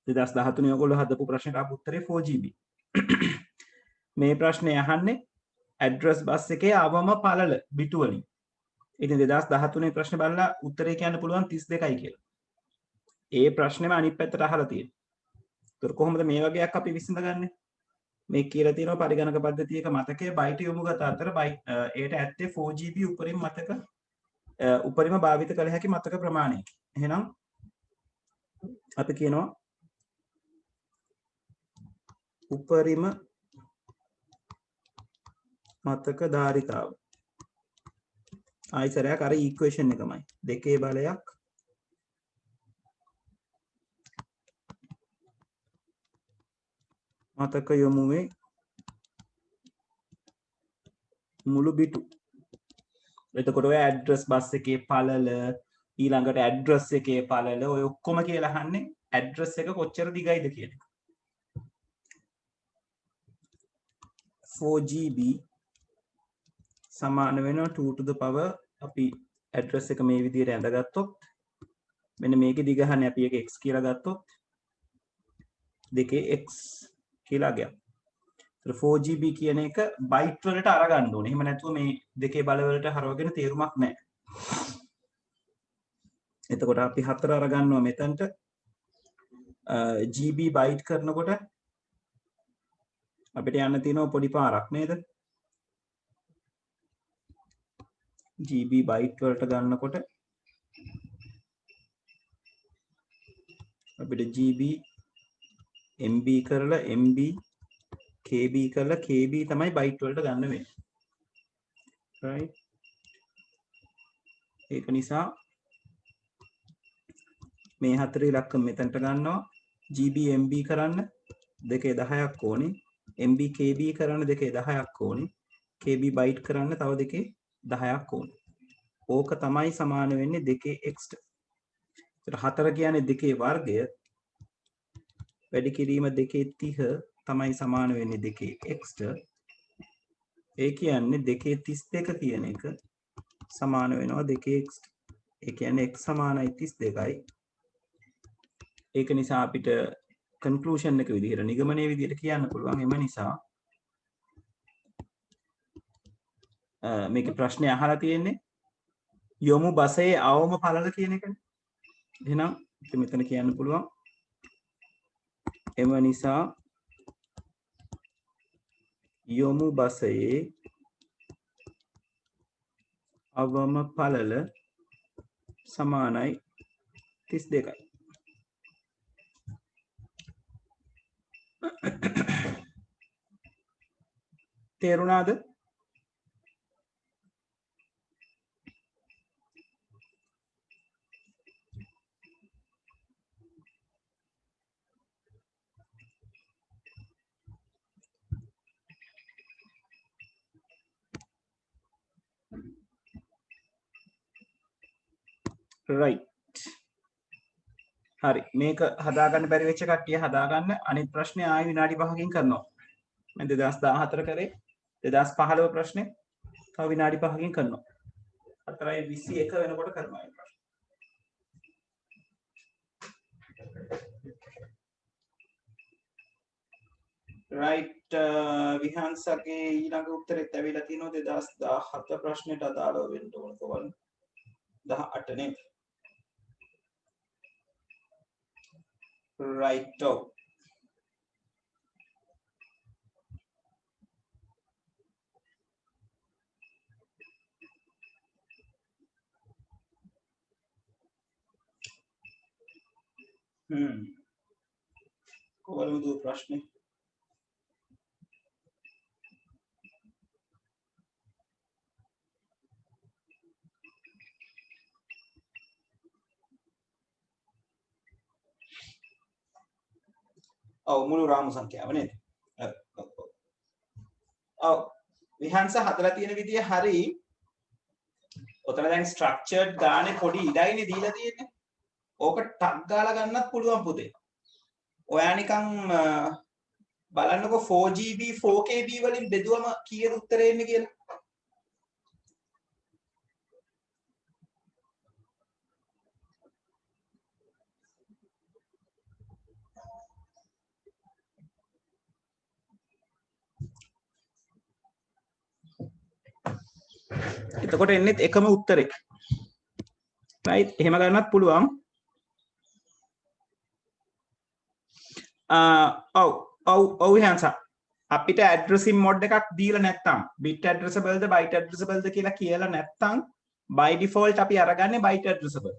2013 ඔයගොල්ලෝ හදපු ප්‍රශ්නෙට ආපු උත්තරේ 4GB. මේ ප්‍රශ්නේ අහන්නේ ඇඩ්‍රස් බස් එකේ අවම පළල බිටු වලින්. ඉතින් 2013 ප්‍රශ්නේ බලලා උත්තරේ කියන්න පුළුවන් 32යි කියලා. ඒ ප්‍රශ්නේම අනිත් පැත්තට අහලා තියෙනවා. ඒතර කොහොමද මේ වගේක් අපි විසඳගන්නේ? මේ කියලා තියෙනවා පරිගණක පද්ධතියක මතකයේ බයිට් යොමුගත අතර ඒට ඇත්තේ 4GB උපරිම මතක උපරිම භාවිත කළ හැකි මතක ප්‍රමාණය. එහෙනම් අපි කියනවා උපරිම මතක ධාරිතාව. ආයිසරයක් අර ඉක්වේෂන් එකමයි. දෙකේ බලයක් මතක යොමුවේ මුළු බිටු. එතකොට ඔය ඇඩ්‍රස් බස් එකේ පළල ඊළඟට ඇඩ්‍රස් එකේ පළල ඔය ඔක්කොම කියලා අහන්නේ ඇඩ්‍රස් එක කොච්චර දිගයිද කියන එක. 4GB සමාන වෙනවා 2 to the power අපි ඇඩ්‍රස් එක මේ විදිහට ඇඳගත්තොත් මෙන්න මේකේ දිග අහන්නේ අපි එක x කියලා ගත්තොත් දෙකේ x කියලා ගියා. ඒතර 4GB කියන එක බයිට් වලට අරගන්න ඕනේ. එහෙම නැතුව මේ දෙකේ බල වලට හරවගෙන තේරුමක් නැහැ. එතකොට අපි 4 අරගන්නවා මෙතනට GB බයිට් කරනකොට අපිට යන්න තියෙනවා පොඩි පාරක් නේද? GB බයිට් වලට ගන්නකොට අපිට GB MB කරලා MB KB කරලා KB තමයි බයිට් වලට ගන්න වෙන්නේ. right. ඒක නිසා මේ හතරේ ඉලක්කම මෙතනට ගන්නවා. GB MB කරන්න දෙකේ 10ක් ඕනේ. MB KB කරන්න දෙකේ 10ක් ඕනේ. KB බයිට් කරන්න තව දෙකේ 10ක් ඕනේ. ඕක තමයි සමාන වෙන්නේ දෙකේ x ට. ඒතර 4 කියන්නේ දෙකේ වර්ගය. වැඩි කිරීම දෙකේ 30 තමයි සමාන වෙන්නේ දෙකේ x ට. ඒ කියන්නේ දෙකේ 32 කියන එක සමාන වෙනවා දෙකේ x ට. ඒ කියන්නේ x සමානයි 32යි. ඒක නිසා අපිට කන්ක්ලූෂන් එක විදිහට නිගමනයේ විදිහට කියන්න පුළුවන්. එම නිසා මේක ප්‍රශ්නේ අහලා තියෙන්නේ යොමු බසයේ අවම පළල කියන එකනේ. එහෙනම් මෙතන කියන්න පුළුවන් එම නිසා යොමු බසයේ අවම පළල සමානයි 32යි. තේරුණාද? right. හරි මේක හදාගන්න බැරි වෙච්ච කට්ටිය හදාගන්න. අනිත් ප්‍රශ්නේ ආයෙ විනාඩි 5කින් කරනවා. මම 2014 කරේ 2015 ප්‍රශ්නේ තව විනාඩි 5කින් කරනවා 4:21 වෙනකොට කරනවා මේ ප්‍රශ්නේ right විහාන්සගේ ඊළඟ උත්තරෙත් ඇවිල්ලා තිනවා 2017 ප්‍රශ්නෙට අදාළව වෙන්න ඕන කොහොමද 18 නේද right out කොහොමද ප්‍රශ්නේ ඔව් මුළු රාමු සංඛ්‍යාව නේද ඔව් විහාංශ හදලා තියෙන විදිය හරි ඔතන දැන් ස්ට්‍රක්චර්ඩ් ගානේ පොඩි ඉඩයිනේ දීලා තියෙන්නේ ඕක ටක් ගාලා ගන්නත් පුළුවන් පුතේ ඔයා නිකන් බලන්නකො 4GB 4KB වලින් බෙදුවම කීයද උත්තරේ එන්නේ කියලා එතකොට එන්නේ එකම උත්තරේ right එහෙම ගන්නත් පුළුවන් ඔව් විහාංශ අපිට ඇඩ්‍රසින් මොඩ් එකක් දීලා නැත්තම් bit addressable ද byte addressable ද කියලා කියලා නැත්තම් by default අපි අරගන්නේ byte addressable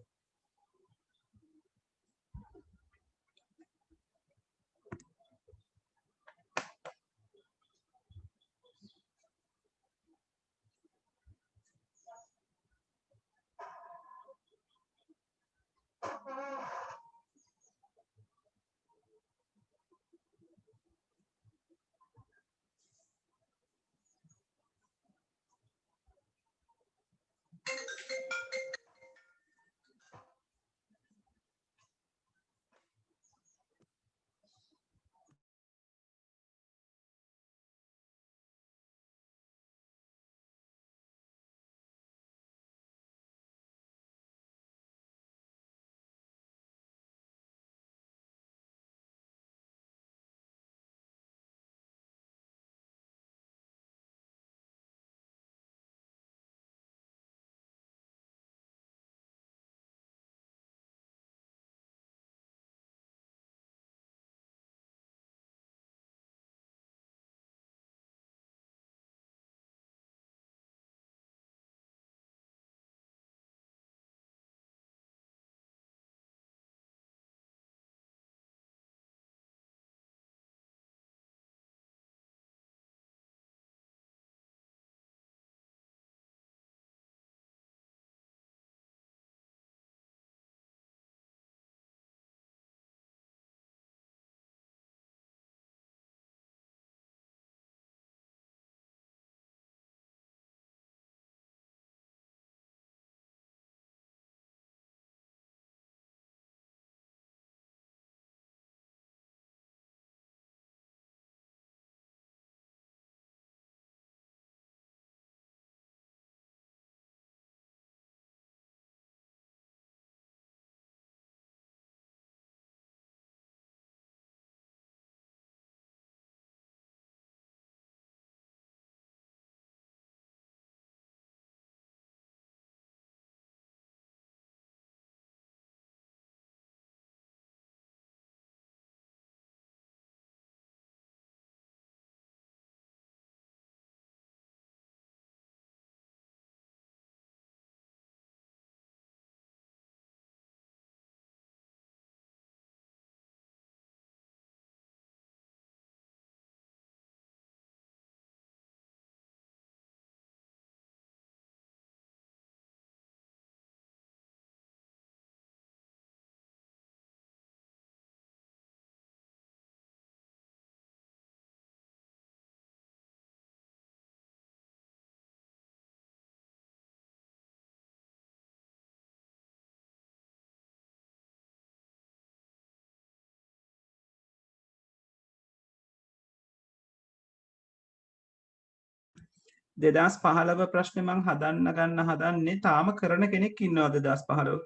2015 ප්‍රශ්නේ මං හදන්න ගන්න හදන්නේ තාම කරන කෙනෙක් ඉන්නවද 2015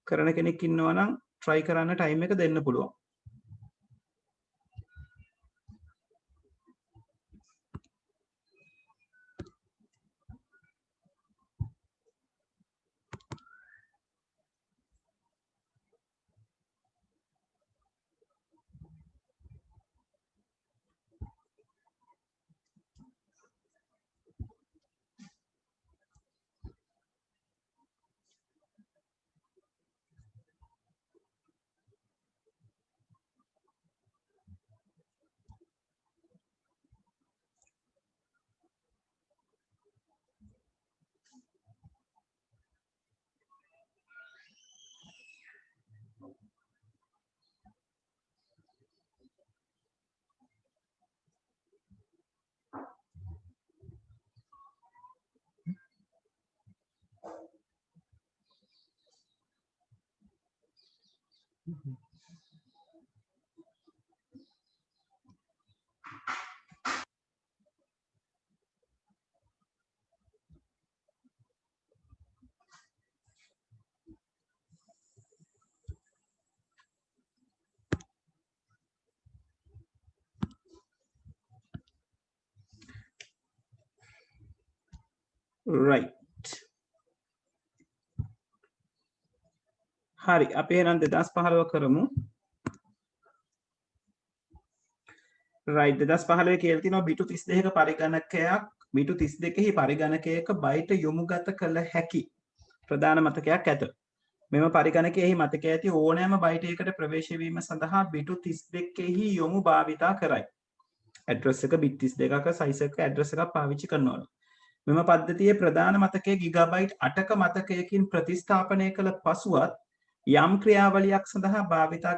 කරන කෙනෙක් ඉන්නවා නම් try කරන්න time එක දෙන්න පුළුවන්. right හරි අපි එහෙනම් 2015 කරමු. right 2015 කියලා තියෙනවා බිටු 32ක පරිගණකයක් බිටු 32 හි පරිගණකයක බයිට යොමුගත කළ හැකි ප්‍රධාන මතකයක් ඇත. මෙම පරිගණකයෙහි මතකයේ ඇති ඕනෑම බයිට් එකකට ප්‍රවේශ වීම සඳහා බිටු 32 හි යොමු භාවිතා කරයි. ඇඩ්‍රස් එක බිට් 32ක size එක ඇඩ්‍රස් එකක් පාවිච්චි කරනවා. මෙම පද්ධතියේ ප්‍රධාන මතකයේ ගිගාබයිට් 8ක මතකයකින් ප්‍රතිස්ථාපනය කළ පසුවත් යම් ක්‍රියාවලියක් සඳහා භාවිතා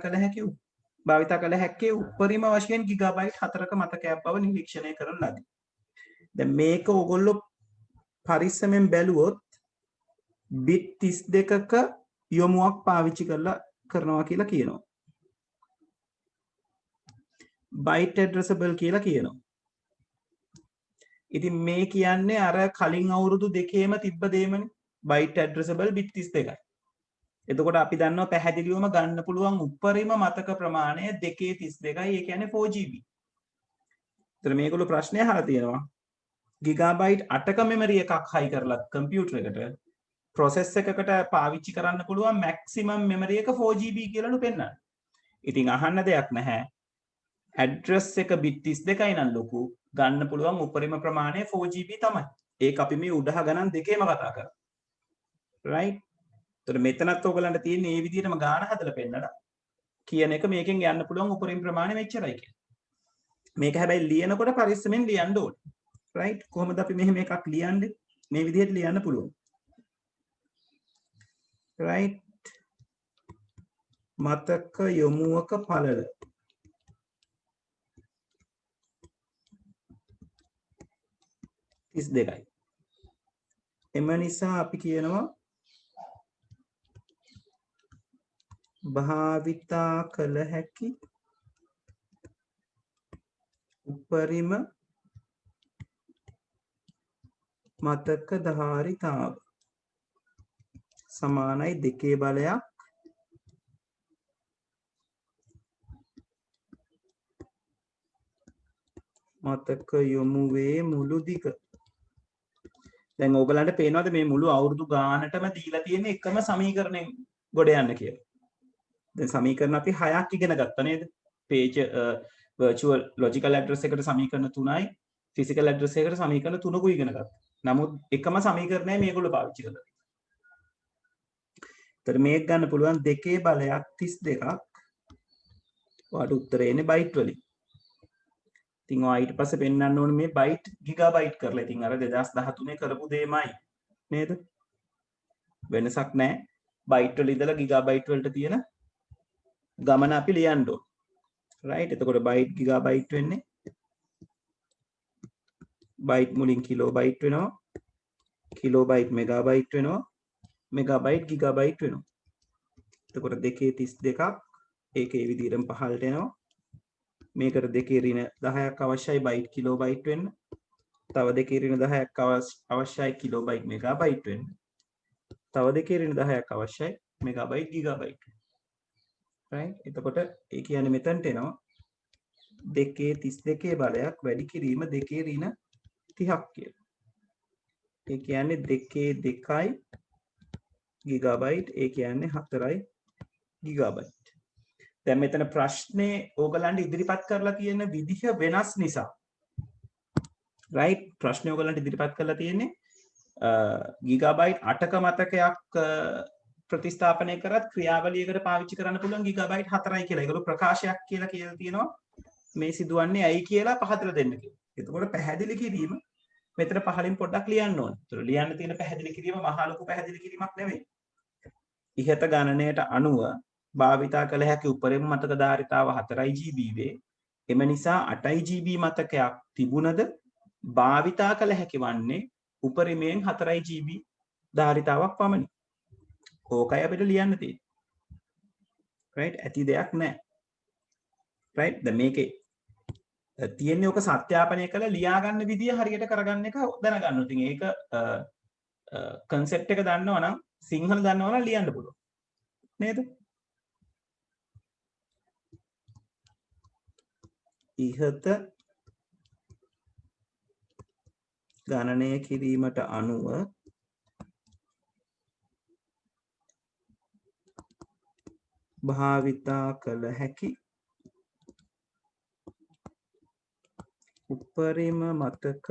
කළ හැකි උපරිම වශයෙන් ගිගාබයිට් 4ක මතකයක් බව නිරීක්ෂණය කරන ලදී. දැන් මේක ඕගොල්ලෝ පරිස්සමෙන් බැලුවොත් බිට් 32ක යොමුවක් පාවිච්චි කරනවා කියලා කියනවා. බයිට් ඇඩ්‍රසබල් කියලා කියනවා. ඉතින් මේ කියන්නේ අර කලින් අවුරුදු දෙකේම තිබ්බ දෙයමනේ. Bite ඇඩ්‍රසබල් bit 32යි. එතකොට අපි දන්නවා පැහැදිලිවම ගන්න පුළුවන් උපරිම මතක ප්‍රමාණය 232යි. ඒ කියන්නේ 4GB. ඒතර මේගොල්ලෝ ප්‍රශ්නය අහලා තියෙනවා. ගිගාබයිට් 8ක මෙමරි එකක් හයි කරලා කම්පියුටර් එකට process එකකට පාවිච්චි කරන්න පුළුවන් maximum memory එක 4GB කියලාලු පෙන්නන්නේ. ඉතින් අහන්න දෙයක් නැහැ. address එක bit 32යි නම් ලොකු ගන්න පුළුවන් උපරිම ප්‍රමාණය 4GB තමයි. ඒක අපි මේ උඩහ ගණන් දෙකේම කතා කරා. right? එතකොට මෙතනත් ඔයගලන්ට තියෙන්නේ මේ විදිහටම ගාන හදලා පෙන්නලා කියන එක මේකෙන් යන්න පුළුවන් උපරිම ප්‍රමාණය මෙච්චරයි කියලා. මේක හැබැයි ලියනකොට පරිස්සමෙන් ලියන්න ඕනේ. right? කොහොමද අපි මෙහෙම එකක් ලියන්නේ? මේ විදිහට ලියන්න පුළුවන්. right මතක යොමුවක පළල 32යි. එම නිසා අපි කියනවා භාවිතා කළ හැකි උපරිම මතක ධාරිතාව සමානයි 2 බලයක් මතක යොමුවේ මුළු දිග. දැන් ඕගලන්ට පේනවද මේ මුළු අවුරුදු ගානටම දීලා තියෙන එකම සමීකරණයෙන් ගොඩ යන්න කියලා. දැන් සමීකරණ අපි 6ක් ඉගෙන ගත්තා නේද? page virtual logical address එකට සමීකරණ 3යි, physical address එකට සමීකරණ 3කුයි ඉගෙන ගත්තා. නමුත් එකම සමීකරණය මේගොල්ලෝ පාවිච්චි කරලා. ඒතර මේක ගන්න පුළුවන් 2 බලයක් 32ක්. ඔයාලට උත්තරේ එන්නේ බයිට් වලින්. ඉතින් ඔයා ඊට පස්සේ පෙන්වන්න ඕනේ මේ බයිට් ගිගාබයිට් කරලා. ඉතින් අර 2013 කරපු දෙයමයි නේද? වෙනසක් නැහැ. බයිට් වල ඉඳලා ගිගාබයිට් වලට තියෙන ගමන අපි ලියන්න ඕනේ. right? එතකොට බයිට් ගිගාබයිට් වෙන්නේ බයිට් මුලින් කිලෝබයිට් වෙනවා. කිලෝබයිට් මෙගාබයිට් වෙනවා. මෙගාබයිට් ගිගාබයිට් වෙනවා. එතකොට 232ක් ඒකේ විදිහටම පහළට එනවා. මේකට 2 ඍණ 10ක් අවශ්‍යයි බයිට් කිලෝබයිට් වෙන්න. තව 2 ඍණ 10ක් අවශ්‍යයි කිලෝබයිට් මෙගාබයිට් වෙන්න. තව 2 ඍණ 10ක් අවශ්‍යයි මෙගාබයිට් ගිගාබයිට්. right? එතකොට ඒ කියන්නේ මෙතනට එනවා 2 32 බලයක් වැඩි කිරීම 2 ඍණ 30ක් කියලා. ඒ කියන්නේ 2 2යි ගිගාබයිට්, ඒ කියන්නේ 4යි ගිගාබයිට්. දැන් මෙතන ප්‍රශ්නේ ඕගලන්ට ඉදිරිපත් කරලා තියෙන විදිහ වෙනස් නිසා, right? ප්‍රශ්නේ ඕගලන්ට ඉදිරිපත් කරලා තියෙන්නේ ගිගාබයිට් 8ක මතකයක් ප්‍රතිස්ථාපනය කරත් ක්‍රියාවලියකට පාවිච්චි කරන්න පුළුවන් ගිගාබයිට් 4යි කියලා. ඒගොල්ලෝ ප්‍රකාශයක් කියලා තියෙනවා මේ සිදුවන්නේ ඇයි කියලා පහදලා දෙන්න කියලා. එතකොට පැහැදිලි කිරීම මෙතන පහලින් පොඩ්ඩක් ලියන්න ඕනේ. ඒතර ලියන්න තියෙන පැහැදිලි කිරීම මහා ලොකු පැහැදිලි කිරීමක් නෙමෙයි. ඉහත ගණනයට අනුව භාවිතා කළ හැකි උපරිම මතක ධාරිතාව 4 GB වේ. එම නිසා 8 GB මතකයක් තිබුණද භාවිතා කළ හැකි වන්නේ උපරිමයෙන් 4 GB ධාරිතාවක් පමණි. ඕකයි අපිට ලියන්න තියෙන්නේ. right? ඇති දෙයක් නැහැ. right? දැන් මේකේ තියෙන්නේ ඔක සත්‍යාපනය කළ ලියා ගන්න විදිය හරියට කරගන්න එක දැනගන්න ඕනේ. ඉතින් ඒක concept එක දන්නවා නම් සිංහල දන්නවා නම් ලියන්න පුළුවන්. නේද? ඉහත ගණනය කිරීමට අනුව භාවිතා කළ හැකි උපරිම මතක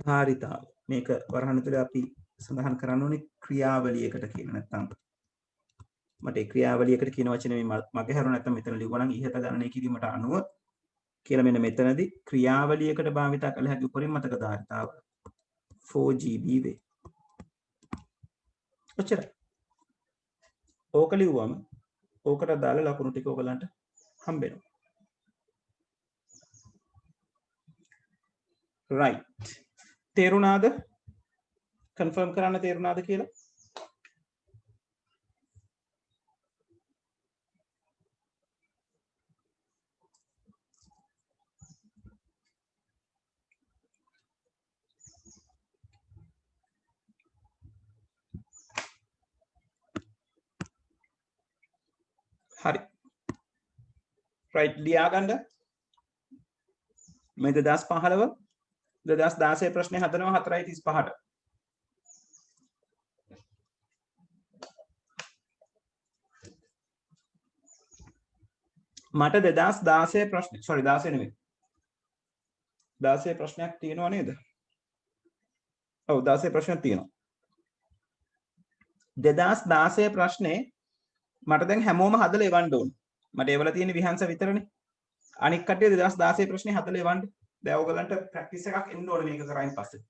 ධාරිතාව. මේක වරහන් ඇතුලේ අපි සඳහන් කරන්න ඕනේ ක්‍රියාවලියකට කියලා. නැත්නම් මට ඒ ක්‍රියාවලියකට කියන වචනේ මගේ හරුව නැත්නම් මෙතන ලිව්වා නම් ඉහත ගණනය කිරීමට අනුව කියලා මෙන්න මෙතනදී ක්‍රියාවලියකට භාවිතා කළ හැකි උපරිම මතක ධාරිතාව 4 GB වේ. ඔච්චරයි. ඕක ලිව්වම ඕකට දාලා ලකුණු ටික ඔයගලන්ට හම්බෙනවා. right. තේරුණාද? කන්ෆර්ම් කරන්න තේරුණාද කියලා? හරි. right. ලියා ගන්න. මේ 2015 2016 ප්‍රශ්නේ හදනවා 4:35ට. මට 2016 ප්‍රශ්නේ sorry 16 නෙමෙයි 16 ප්‍රශ්නයක් තියෙනවා නේද? ඔව් 16 ප්‍රශ්නයක් තියෙනවා. 2016 ප්‍රශ්නේ මට දැන් හැමෝම හදලා එවන්න ඕනේ. මට ඒවල තියෙන විහංශ විතරනේ. අනික් කට්ටිය 2016 ප්‍රශ්නේ හදලා එවන්න. දැන් ඔයගලන්ට ප්‍රැක්ටිස් එකක් එන්න ඕනේ මේක කරායින් පස්සේ.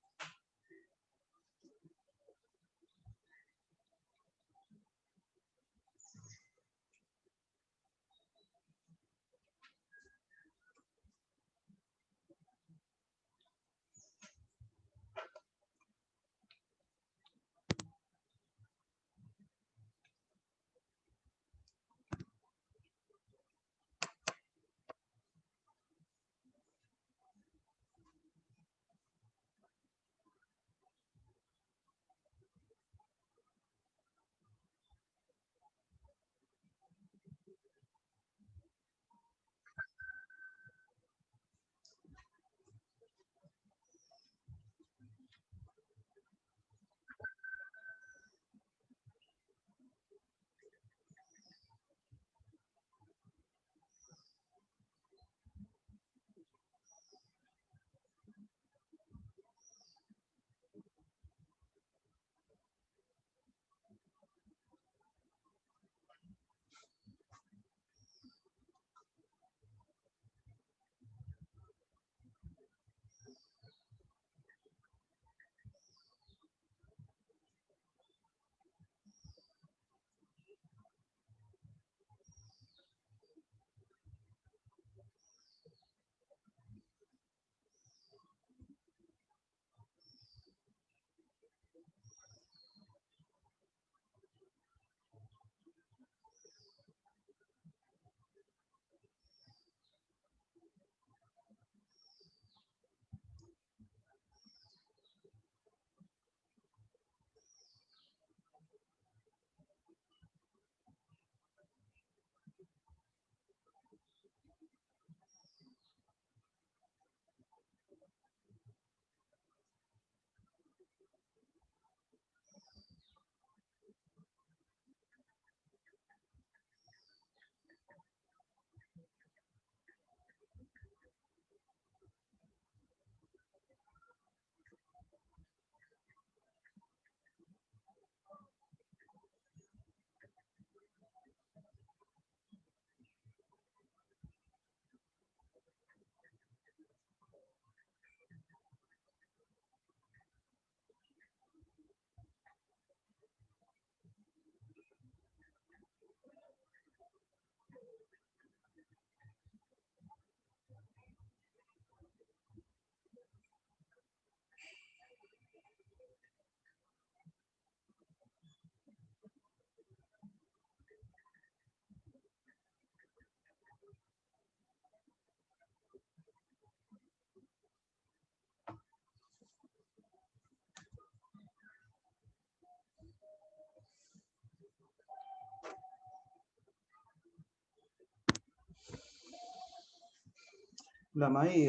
ළමයි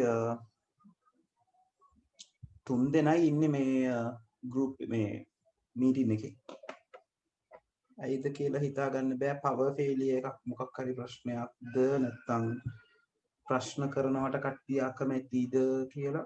තුන් දෙනයි ඉන්නේ මේ group මේ meeting එකේ. ඇයිද කියලා හිතා ගන්න බෑ power failure එකක් මොකක් හරි ප්‍රශ්නයක්ද නැත්නම් ප්‍රශ්න කරනවට කට්ටිය අකමැතිද කියලා.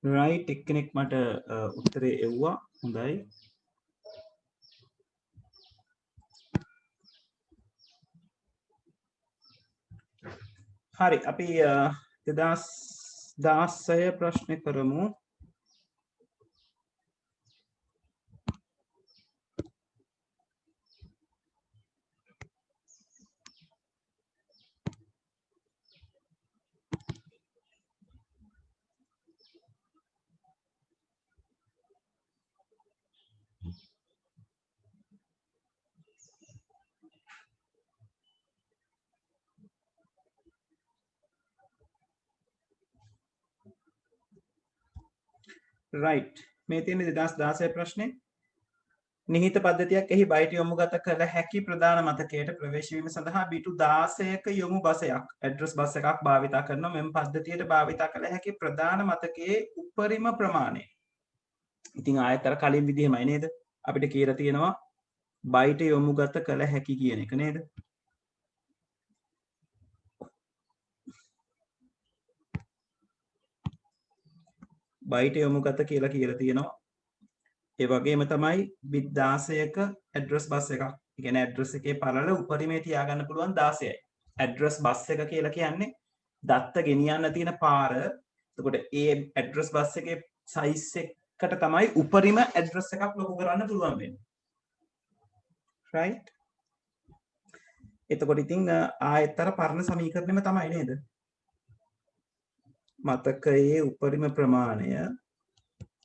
right එක්කෙනෙක් මට උත්තරේ එව්වා හොඳයි හරි අපි 2016 ප්‍රශ්න කරමු. right මේ තියෙන 2016 ප්‍රශ්නේ නිහිත පද්ධතියක් එහි බයිට් යොමුගත කළ හැකි ප්‍රධාන මතකයට ප්‍රවේශ වීම සඳහා බිටු 16ක යොමු බසයක් ඇඩ්‍රස් බස් එකක් භාවිත කරනවා. මෙම පද්ධතියට භාවිත කළ හැකි ප්‍රධාන මතකයේ උපරිම ප්‍රමාණය. ඉතින් ආයෙත් අර කලින් විදිහමයි නේද? අපිට කියලා තියෙනවා බයිට් යොමුගත කළ හැකි කියන එක නේද? බයිට් යොමුගත කියලා තියෙනවා. ඒ වගේම තමයි bit 16ක ඇඩ්‍රස් බස් එකක්. ඒ කියන්නේ ඇඩ්‍රස් එකේ පළල උපරිමේ තියාගන්න පුළුවන් 16යි. ඇඩ්‍රස් බස් එක කියලා කියන්නේ දත්ත ගෙනියන්න තියෙන පාර. එතකොට ඒ ඇඩ්‍රස් බස් එකේ සයිස් එකට තමයි උපරිම ඇඩ්‍රස් එකක් ලොකු කරන්න පුළුවන් වෙන්නේ. right? එතකොට ඉතින් ආයතර පරණ සමීකරණයම තමයි නේද? මතකයේ උපරිම ප්‍රමාණය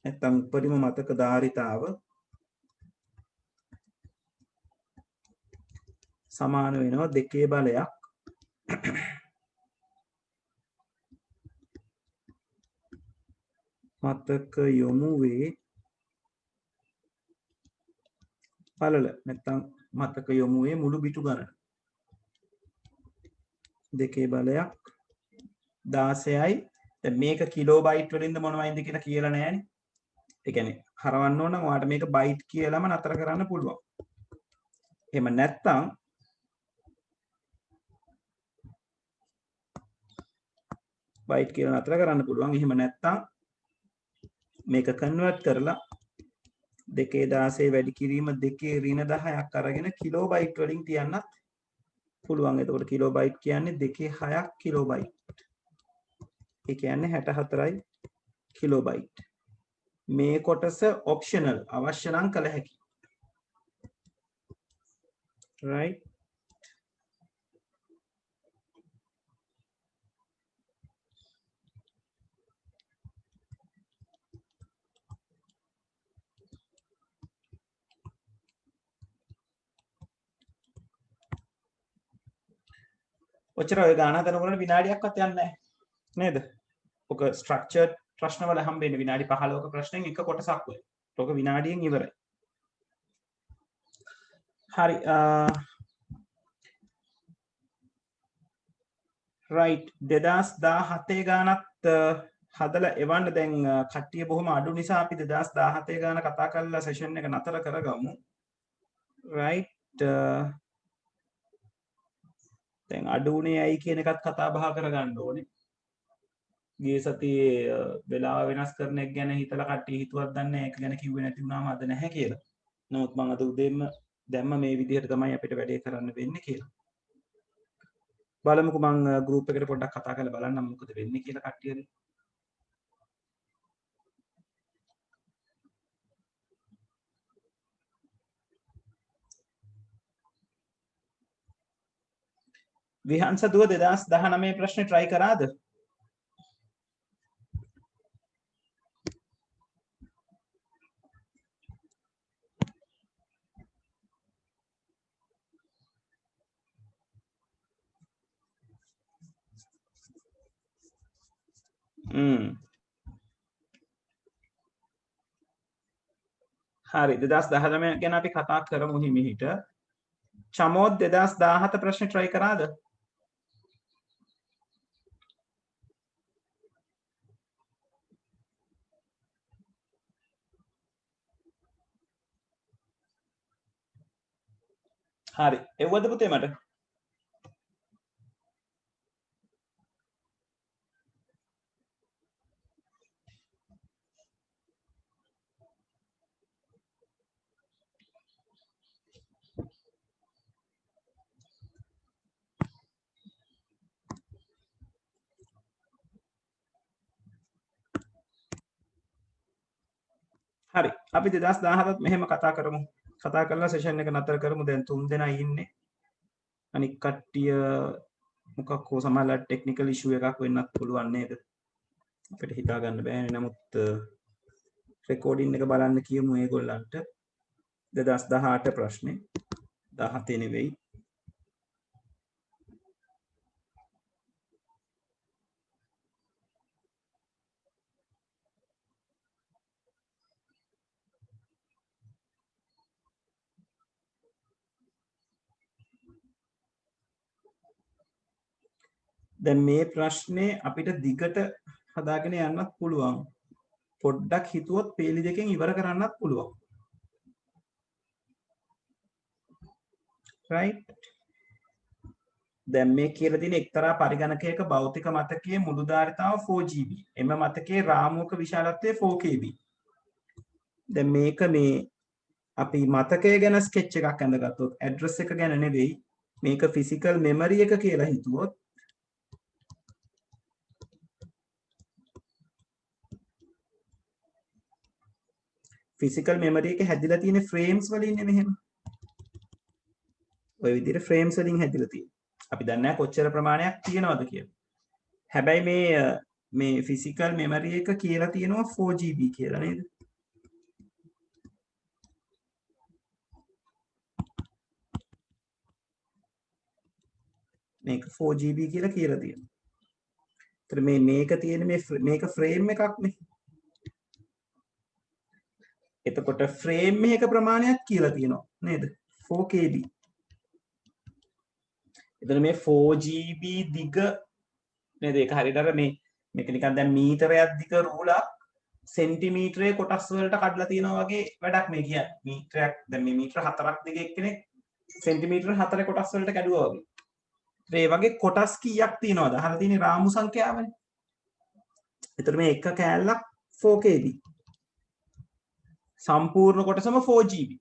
නැත්නම් උපරිම මතක ධාරිතාව සමාන වෙනවා දෙකේ බලයක් මතක යොමුවේ පළල නැත්නම් මතක යොමුවේ මුළු බිටු ගණන දෙකේ බලයක් 16යි. දැන් මේක කිලෝබයිට් වලින්ද මොනවයින්ද කියලා කියලා නෑනේ. ඒ කියන්නේ හරවන්න ඕන නම් ඔයාලට මේක බයිට් කියලාම නතර කරන්න පුළුවන්. එහෙම නැත්නම් බයිට් කියලා නතර කරන්න පුළුවන්. එහෙම නැත්නම් මේක කන්වර්ට් කරලා 216 වැඩි කිරීම 2 ඍණ 10ක් අරගෙන කිලෝබයිට් වලින් තියන්නත් පුළුවන්. එතකොට කිලෝබයිට් කියන්නේ 2 6ක් කිලෝබයිට්. ඒ කියන්නේ 64යි කිලෝබයිට්. මේ කොටස ඔප්ෂනල් අවශ්‍ය නම් කළ හැකි. right? ඔච්චර ඔය ගාන හදනකොට විනාඩියක්වත් යන්නේ නැහැ නේද? ඔක ස්ට්‍රක්චර්ඩ් ප්‍රශ්න වල හම්බෙන්නේ විනාඩි 15ක ප්‍රශ්නෙන් එක කොටසක් වෙයි. ඔක විනාඩියෙන් ඉවරයි. හරි right 2017 ගානත් හදලා එවන්න දැන් කට්ටිය බොහොම අඩු නිසා අපි 2017 ගාන කතා කරලා සෙෂන් එක නතර කරගමු. right දැන් අඩු උනේ ඇයි කියන එකත් කතා බහ කරගන්න ඕනේ. ගිය සතියේ වෙලාව වෙනස් කරන එක ගැන හිතලා කට්ටිය හිතුවක් දන්නේ ඒක ගැන කිව්වේ නැති වුණාම අද නැහැ කියලා. නමුත් මම අද උදේම දැම්ම මේ විදිහට තමයි අපිට වැඩේ කරන්න වෙන්නේ කියලා. බලමුකෝ මම ගෲප් එකට පොඩ්ඩක් කතා කරලා බලන්නම් මොකද වෙන්නේ කියලා කට්ටියගේ. විහංස දුව 2019 ප්‍රශ්නේ try කරාද? හරි 2019 ගැන අපි කතා කරමු හිමිහිට. චමෝත් 2017 ප්‍රශ්නේ try කරාද? හරි එව්වද පුතේ මට? හරි අපි 2017ත් මෙහෙම කතා කරමු. කතා කරලා සෙෂන් එක නතර කරමු. දැන් 3 දෙනා ඉන්නේ. අනික් කට්ටිය මොකක් හෝ සමහරවිට ටෙක්නිකල් ඉෂුව එකක් වෙන්නත් පුළුවන් නේද? අපිට හිතා ගන්න බෑනේ. නමුත් රෙකෝඩින් එක බලන්න කියමු ඒගොල්ලන්ට. 2018 ප්‍රශ්නේ 17 නෙවෙයි. දැන් මේ ප්‍රශ්නේ අපිට දිගට හදාගෙන යන්නත් පුළුවන්. පොඩ්ඩක් හිතුවොත් පේලි දෙකෙන් ඉවර කරන්නත් පුළුවන්. right දැන් මේ කියලා තියෙන එක්තරා පරිගණකයක භෞතික මතකයේ මුළුධාරිතාව 4GB. එම මතකයේ රාමුවක විශාලත්වය 4KB. දැන් මේක මේ අපි මතකය ගැන ස්කෙච් එකක් අඳගත්තොත් ඇඩ්‍රස් එක ගැන නෙවෙයි මේක ෆිසිකල් මෙමරි එක කියලා හිතුවොත් ෆිසිකල් මෙමරි එක හැදිලා තියෙන ෆ්‍රේම්ස් වලින් නේ මෙහෙම. ඔය විදිහට ෆ්‍රේම්ස් වලින් හැදිලා තියෙනවා. අපි දන්නේ නැහැ කොච්චර ප්‍රමාණයක් තියෙනවද කියලා. හැබැයි මේ ෆිසිකල් මෙමරි එක කියලා තියෙනවා 4GB කියලා නේද? මේක 4GB කියලා කියලා තියෙනවා. ඒතර මේක තියෙන මේක ෆ්‍රේම් එකක් නේ. එතකොට ෆ්‍රේම් එකක ප්‍රමාණයක් කියලා තියෙනවා නේද? 4KB. එතන මේ 4GB දිග නේද? ඒක හරියට අර මේක නිකන් දැන් මීටරයක් දිග රූලක් සෙන්ටිමීටරයේ කොටස් වලට කඩලා තියෙනවා වගේ වැඩක් මේ කියන්නේ. මීටරයක් දැන් මේ මීටර 4ක් දිග එක්කෙනෙක් සෙන්ටිමීටර 4 කොටස් වලට කැඩුවා වගේ. ඒ වගේ කොටස් කීයක් තියෙනවද? අහලා තියෙන රාමු සංඛ්‍යාවනේ. එතකොට මේ එක කෑල්ලක් 4KB. සම්පූර්ණ කොටසම 4GB.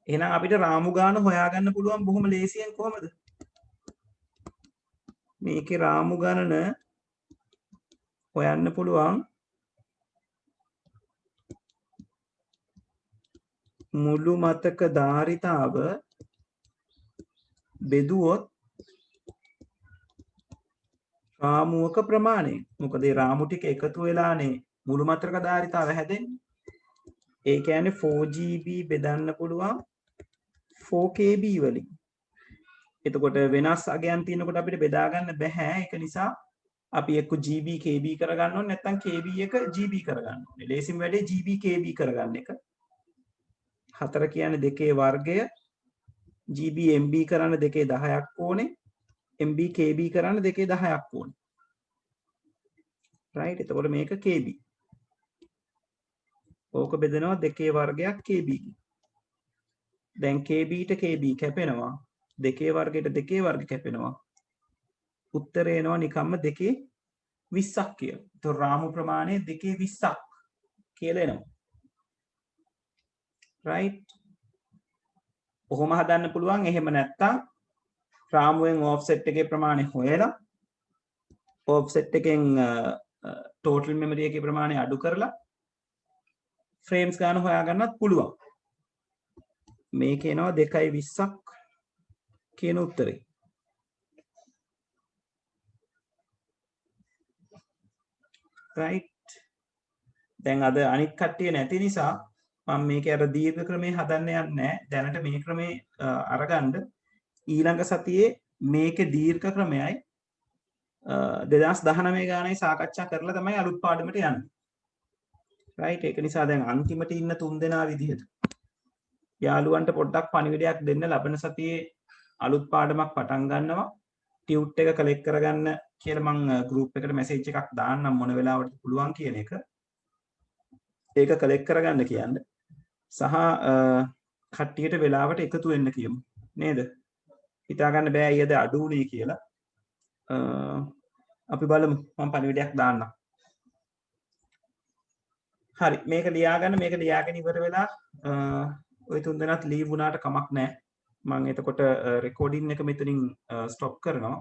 එහෙනම් අපිට රාමු ගාන හොයාගන්න පුළුවන් බොහොම ලේසියෙන් කොහමද? මේකේ රාමු ගණන හොයන්න පුළුවන් මුළු මතක ධාරිතාව බෙදුවොත් රාමුවක ප්‍රමාණය. මොකද මේ රාමු ටික එකතු වෙලානේ මුළු මතක ධාරිතාව හැදෙන්නේ. ඒ කියන්නේ 4GB බෙදන්න පුළුවන් 4KB වලින්. එතකොට වෙනස් අගයන් තියෙනකොට අපිට බෙදා ගන්න බෑ. ඒක නිසා අපි එක්ක GB KB කරගන්න ඕනේ නැත්නම් KB එක GB කරගන්න ඕනේ. ලේසිම වැඩේ GB KB කරගන්න එක. 4 කියන්නේ 2 වර්ගය. GB MB කරන්න 2 10ක් ඕනේ. MB KB කරන්න 2 10ක් ඕනේ. right එතකොට මේක KB. ඕක බෙදනවා 2 වර්ගයක් KB. දැන් KB ට KB කැපෙනවා. 2 වර්ගයට 2 වර්ග කැපෙනවා. උත්තරේ එනවා නිකම්ම 2 20ක් කියලා. ඒතොර රාමු ප්‍රමාණය 2 20ක් කියලා එනවා. right කොහොම හදන්න පුළුවන්? එහෙම නැත්තම් රාමුවෙන් ඔෆ්සෙට් එකේ ප්‍රමාණය හොයලා ඔෆ්සෙට් එකෙන් ටෝටල් මෙමරි එකේ ප්‍රමාණය අඩු කරලා ෆ්‍රේම්ස් ගන්න හොයා ගන්නත් පුළුවන්. මේක එනවා 2.20ක් කියන උත්තරේ. right දැන් අද අනිත් කට්ටිය නැති නිසා මම මේක අර දීර්ඝ ක්‍රමේ හදන්න යන්නේ නැහැ. දැනට මේ ක්‍රමේ අරගන්න ඊළඟ සතියේ මේකේ දීර්ඝ ක්‍රමයයි 2019 ගානයි සාකච්ඡා කරලා තමයි අලුත් පාඩමට යන්නේ. right ඒක නිසා දැන් අන්තිමට ඉන්න 3 දෙනා විදිහට යාළුවන්ට පොඩ්ඩක් පණිවිඩයක් දෙන්න ලබන සතියේ අලුත් පාඩමක් පටන් ගන්නවා. ටියුට් එක කලෙක්ට් කරගන්න කියලා මම ගෲප් එකට මැසේජ් එකක් දාන්නම් මොන වෙලාවට පුළුවන් කියන එක. ඒක කලෙක්ට් කරගන්න කියන්න. සහ කට්ටියට වෙලාවට එකතු වෙන්න කියමු. නේද? හිතා ගන්න බෑ ඊයද අඩු වුණේ කියලා. අපි බලමු මම පණිවිඩයක් දාන්නම්. හරි මේක ලියාගන්න. මේක ලියාගෙන ඉවර වෙලා ඔය තුන් දෙනාත් ලීව් වුණාට කමක් නැහැ. මම එතකොට රෙකෝඩින් එක මෙතනින් ස්ටොප් කරනවා.